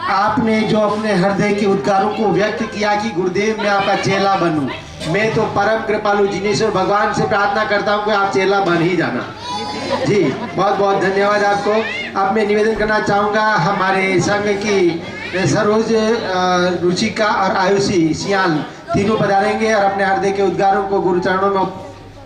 आपने जो अपने हृदय के उद्गारों को व्यक्त किया कि गुरुदेव मैं आपका चेला बनूं, मैं तो परम कृपालु जिनेश्वर भगवान से प्रार्थना करता हूं कि आप चेला बन ही जाना जी। बहुत बहुत धन्यवाद आपको। अब मैं निवेदन करना चाहूँगा हमारे संघ की सरोज, रुचिका और आयुषी सियाल तीनों पधारेंगे और अपने हृदय के उद्गारों को गुरु चरणों में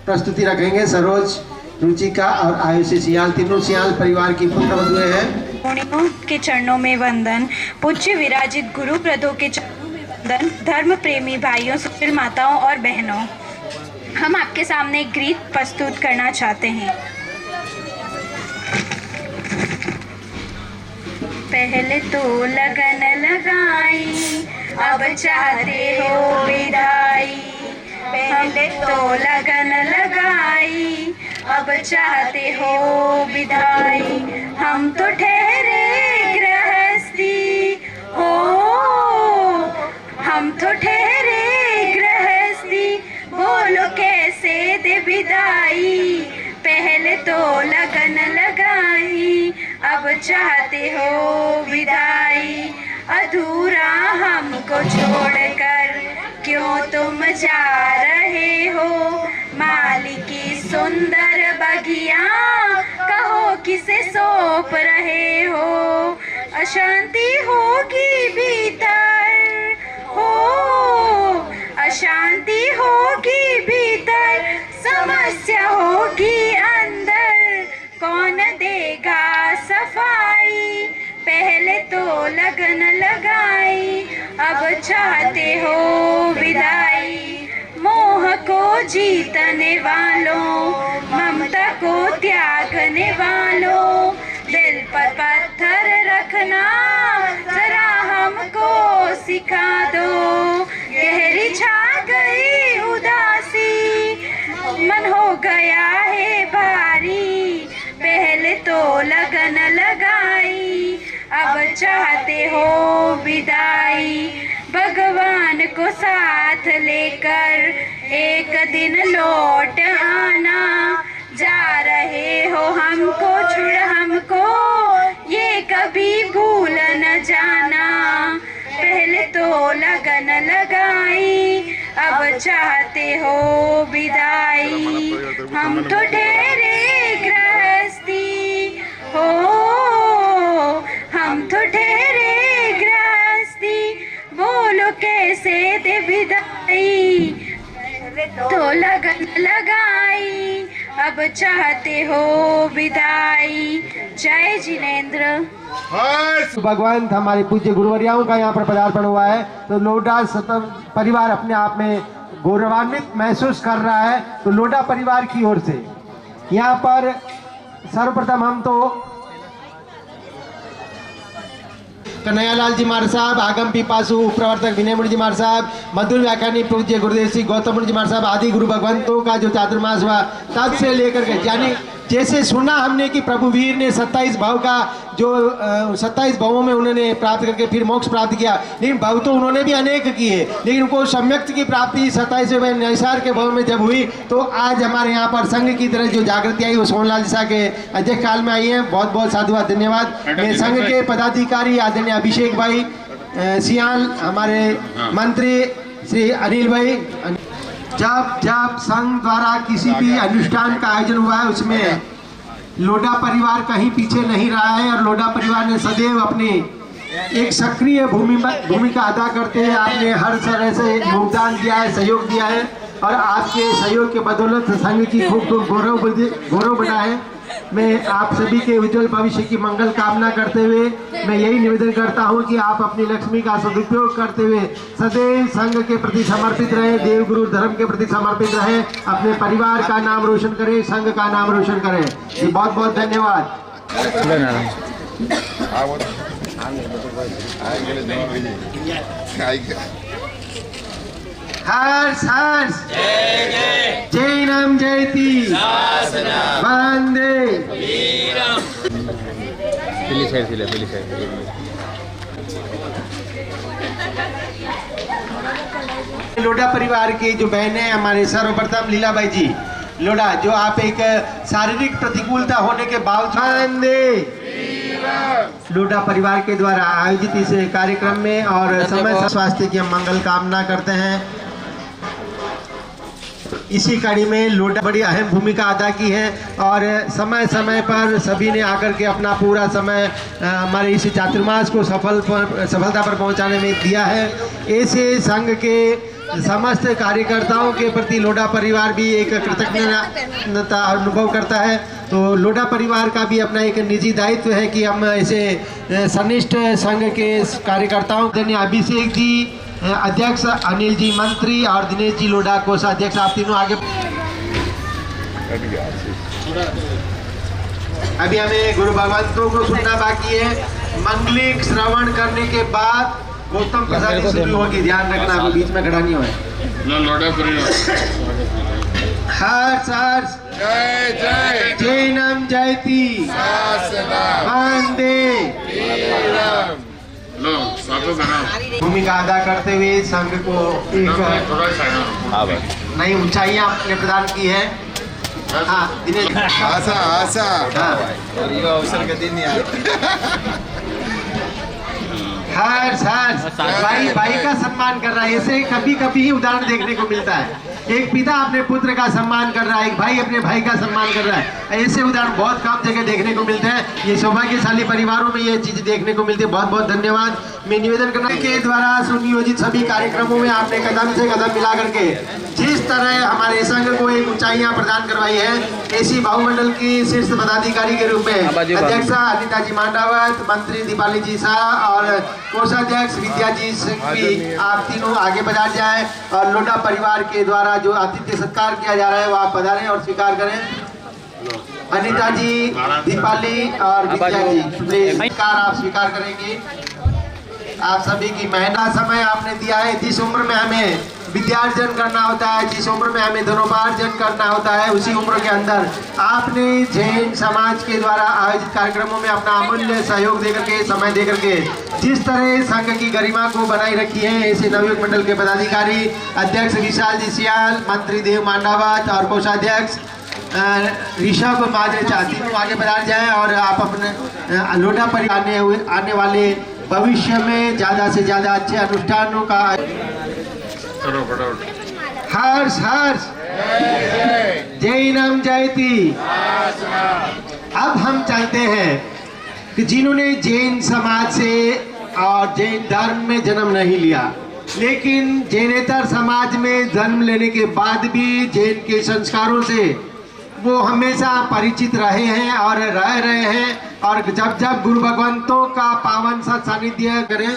प्रस्तुति रखेंगे। सरोज, रुचिका और आयुषी सियाल तीनों सियाल परिवार की पुत्रवधुएं हैं। गुरुओं के चरणों में वंदन। पूज्य विराजित गुरु प्रदों के चरणों में वंदन। धर्म प्रेमी भाइयों, सुशील माताओं और बहनों, हम आपके सामने एक गीत प्रस्तुत करना चाहते हैं। पहले तो लगन लगाई, अब चाहते हो विदाई। पहले तो लगन लगाई, अब चाहते हो विदाई। हम तो ठहरे गृहस्थी हो, हम तो ठहरे गृहस्थी, बोलो कैसे दे विदाई। पहले तो लगन लगाई, अब चाहते हो विदाई। अधूरा हमको छोड़कर क्यों तुम जा रहे हो, माली की सुंदर बगिया कहो किसे सौंप रहे हो। अशांति होगी भीतर हो, अशांति होगी भीतर, समस्या होगी अंदर, कौन देगा सफाई। पहले तो अब चाहते हो विदाई। मोह को जीतने वालों, ममता को त्यागने वालों, दिल पर पत्थर रखना जरा हमको सिखा दो। गहरी छा गई उदासी, मन हो गया है भारी, पहले तो लगन लगाई, अब चाहते हो विदाई। भगवान को साथ लेकर एक दिन लौट आना, जा रहे हो हमको छोड़ हमको, ये कभी भूल न जाना। पहले तो लगन लगाई, अब चाहते हो विदाई। हम तो ठहरे गृहस्थी हो, हम तो ठहरे गृहस्थी, बोलो कैसे दे विदाई। तो लगन लगाई, अब चाहते हो विदाई। जय जिनेंद्र। भगवान हमारे पूज्य गुरुवर्याओं का यहाँ पर पदार्पण हुआ है, तो लोढ़ा परिवार अपने आप में गौरवान्वित महसूस कर रहा है। तो लोढ़ा परिवार की ओर से यहाँ पर सर्वप्रथम हम तो कन्हैयालाल जी महाराज साहब, आगम पीपासु प्रवर्तक विनय मुनि जी महाराज साहब, मधुर व्याख्यानी पूज्य गुरुदेव श्री गौतम मुनि जी महाराज साहब आदि गुरु भगवंतों का जो चातुर्मास हुआ तब से लेकर के, यानी जैसे सुना हमने कि प्रभु वीर ने 27 भाव का जो 27 भावों में उन्होंने प्राप्त करके फिर मोक्ष प्राप्त किया, लेकिन भाव तो उन्होंने भी अनेक किए, लेकिन उनको सम्यक्त की प्राप्ति 27वें नैसार के भाव में जब हुई, तो आज हमारे यहाँ पर संघ की तरह जो जागृति आई वो सोहनलाल जी के अध्यक्ष काल में आई है। बहुत बहुत साधुवाद, धन्यवाद। मैं संघ के पदाधिकारी आदरणीय अभिषेक भाई सियाल, हमारे मंत्री श्री अनिल भाई, जब संघ द्वारा किसी भी अनुष्ठान का आयोजन हुआ है उसमें लोढ़ा परिवार कहीं पीछे नहीं रहा है, और लोढ़ा परिवार ने सदैव अपनी एक सक्रिय भूमिका अदा करते हैं। आपने हर तरह से योगदान दिया है, सहयोग दिया है, और आपके सहयोग के बदौलत संघ की खूब गौरव बढ़ा है। मैं आप सभी के उज्जवल भविष्य की मंगल कामना करते हुए मैं यही निवेदन करता हूं कि आप अपनी लक्ष्मी का सदुपयोग करते हुए सदैव संघ के प्रति समर्पित रहे, देव गुरु धर्म के प्रति समर्पित रहे, अपने परिवार का नाम रोशन करें, संघ का नाम रोशन करें। जी बहुत बहुत धन्यवाद। हर्ष हर्ष जय राम जयती वंदे। लोढ़ा परिवार की जो बहनें हैं, हमारे सर्वप्रथम लीलाबाई जी लोढ़ा, जो आप एक शारीरिक प्रतिकूलता होने के बावजूद लोढ़ा परिवार के द्वारा आयोजित इस कार्यक्रम में और समय स्वास्थ्य की हम मंगल कामना करते हैं। इसी कड़ी में लोढ़ा बड़ी अहम भूमिका अदा की है, और समय समय पर सभी ने आकर के अपना पूरा समय हमारे इस चातुर्मास को सफलता पर पहुंचाने में दिया है। ऐसे संघ के समस्त कार्यकर्ताओं के प्रति लोढ़ा परिवार भी एक कृतज्ञता अनुभव करता है। तो लोढ़ा परिवार का भी अपना एक निजी दायित्व है कि हम ऐसे सनिष्ठ संघ के कार्यकर्ताओं के अभिषेक जी अध्यक्ष, अनिल जी मंत्री और दिनेश जी लोढ़ा कोषाध्यक्ष, आप तीनों आगे। अभी हमें गुरु भगवंतों को सुनना बाकी है। मंगलिक श्रवण करने के बाद गौतम प्रसाद शुरू होगी, ध्यान रखना, कोई बीच में खड़ा नहीं हुआ। हर्ष हर्ष जय जय जय नाम जयती वंदे। भूमिका अदा करते हुए संघ को एक नई ऊंचाइयां आपने प्रदान की है। हाँ दिनेश, आशा आशा अवसर का दिन हर्ष हर्ष भाई का सम्मान कर रहा है। ऐसे कभी कभी ही उदाहरण देखने को मिलता है। एक पिता अपने पुत्र का सम्मान कर रहा है, एक भाई अपने भाई का सम्मान कर रहा है। ऐसे उदाहरण बहुत कम जगह देखने को मिलते हैं। ये सौभाग्यशाली परिवारों में ये चीज देखने को मिलती है। बहुत बहुत धन्यवाद। मैं निवेदन करना के द्वारा सुनियोजित सभी कार्यक्रमों में आपने कदम से कदम मिला करके जिस तरह हमारे संघ को एक ऊंचाइयां प्रदान करवाई है, ऐसी भावमंडल की शीर्ष पदाधिकारी के रूप में अध्यक्षा अनिता जी मांडावत, मंत्री दीपाली जी शाह और कोषाध्यक्ष विद्या जी भी आप तीनों आगे पधार जाएं और लोटा परिवार के द्वारा जो आतिथ्य सत्कार किया जा रहा है वो आप पधारें और स्वीकार करें। अनिता जी, दीपाली और विद्या जी प्लीज स्वीकार आप स्वीकार करेंगे। आप सभी की मेहनत समय आपने दिया है। जिस उम्र में हमें विद्यार्जन करना होता है, जिस उम्र में हमें धनोपार्जन करना होता है, उसी उम्र के अंदर आपने जैन समाज के द्वारा आयोजित कार्यक्रमों में अपना अमूल्य सहयोग देकर के, समय देकर के जिस तरह संघ की गरिमा को बनाई रखी है, ऐसे नवयुवक मंडल के पदाधिकारी अध्यक्ष विशाल जी सियाल, मंत्री देव मांडावत और कोषाध्यक्ष ऋषभ मादरे चाहती हूँ आगे बढ़ा जाए और आप अपने लोटा पर आने वाले भविष्य में ज्यादा से ज्यादा अच्छे अनुष्ठानों का हर्ष हर्ष जैनम जयती। अब हम चाहते हैं कि जिन्होंने जैन समाज से और जैन धर्म में जन्म नहीं लिया, लेकिन जैनेतर समाज में जन्म लेने के बाद भी जैन के संस्कारों से वो हमेशा परिचित रहे हैं और रह रहे हैं, और जब जब गुरु भगवंतों का पावन सा सानिध्य करें।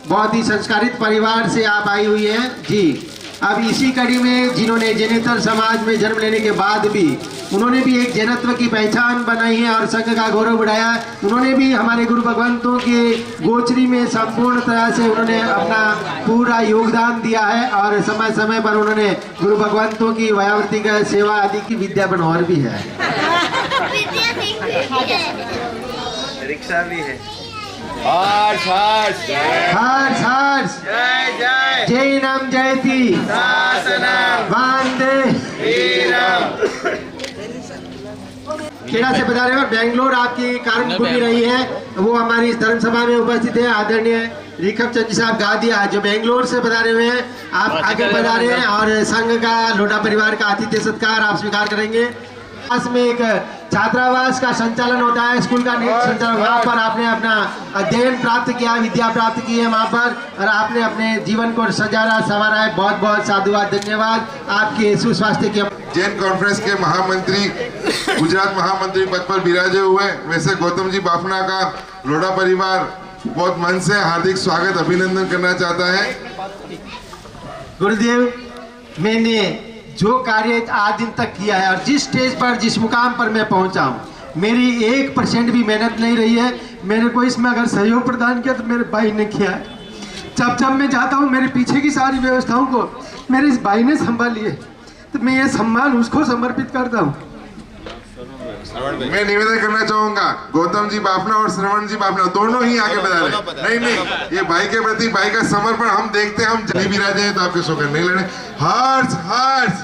बहुत ही संस्कारित परिवार से आप आई हुई हैं जी। अब इसी कड़ी में जिन्होंने जैनेतर समाज में जन्म लेने के बाद भी उन्होंने भी एक जैनत्व की पहचान बनाई है और संघ का गौरव बढ़ाया। उन्होंने भी हमारे गुरु भगवंतों के गोचरी में संपूर्ण तरह से उन्होंने अपना पूरा योगदान दिया है और समय समय पर उन्होंने गुरु भगवंतों की व्यावृत्ति का सेवा आदि की विद्या बनौर भी है। रिक्शा भी है। हर्ष हर्ष हर्ष हर्ष जय जय जैनम जयती वंदे खेड़ा से बता रहे हैं और बेंगलोर आपकी कार्यभूमि रही है, वो हमारी इस धर्म सभा में उपस्थित है आदरणीय रिखब चंद साहब गादिया जो बेंगलोर से बता रहे हैं। आप आगे बढ़ा रहे हैं और संघ का लोटा परिवार का आतिथ्य सत्कार आप स्वीकार करेंगे। पास में एक छात्रावास का संचालन होता है, स्कूल का संचालन, वहाँ पर आपने अपना अध्ययन प्राप्त किया, विद्या प्राप्त की है वहाँ पर, और आपने अपने जीवन को सजारा संवारा है। बहुत बहुत साधुवाद, धन्यवाद आपके सुस्वास्थ्य के। जैन कॉन्फ्रेंस के महामंत्री, गुजरात महामंत्री पद पर विराजे हुए वैसे गौतम जी बाफना का लोटा परिवार बहुत मन से हार्दिक स्वागत अभिनंदन करना चाहता है। गुरुदेव, मैंने जो कार्य आज दिन तक किया है और जिस स्टेज पर जिस मुकाम पर मैं पहुंचा हूं, मेरी 1% भी मेहनत नहीं रही है। मेरे को इसमें अगर सहयोग प्रदान किया तो मेरे भाई ने किया है। जब जब मैं जाता हूं मेरे पीछे की सारी व्यवस्थाओं को मेरे इस भाई ने संभाली है, तो मैं ये सम्मान उसको समर्पित करता हूँ। मैं निवेदन करना चाहूंगा गौतम जी बाफना और श्रवण जी बाफना दोनों ही आगे बढ़ा रहे। नहीं, ये भाई के प्रति भाई का समर्पण हम देखते हैं। हम जय विराजे हैं तो आपके शोकर नहीं लड़े। हर्ष हर्ष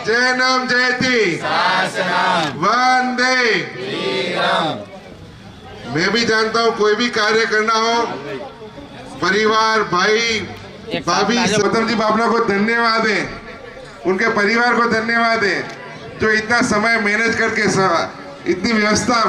जैनम जयती वंदे। मैं भी जानता हूँ कोई भी कार्य करना हो, परिवार भाई भाभी गौतम जी बाफना को धन्यवाद है, उनके परिवार को धन्यवाद है जो इतना समय मैनेज करके इतनी व्यवस्था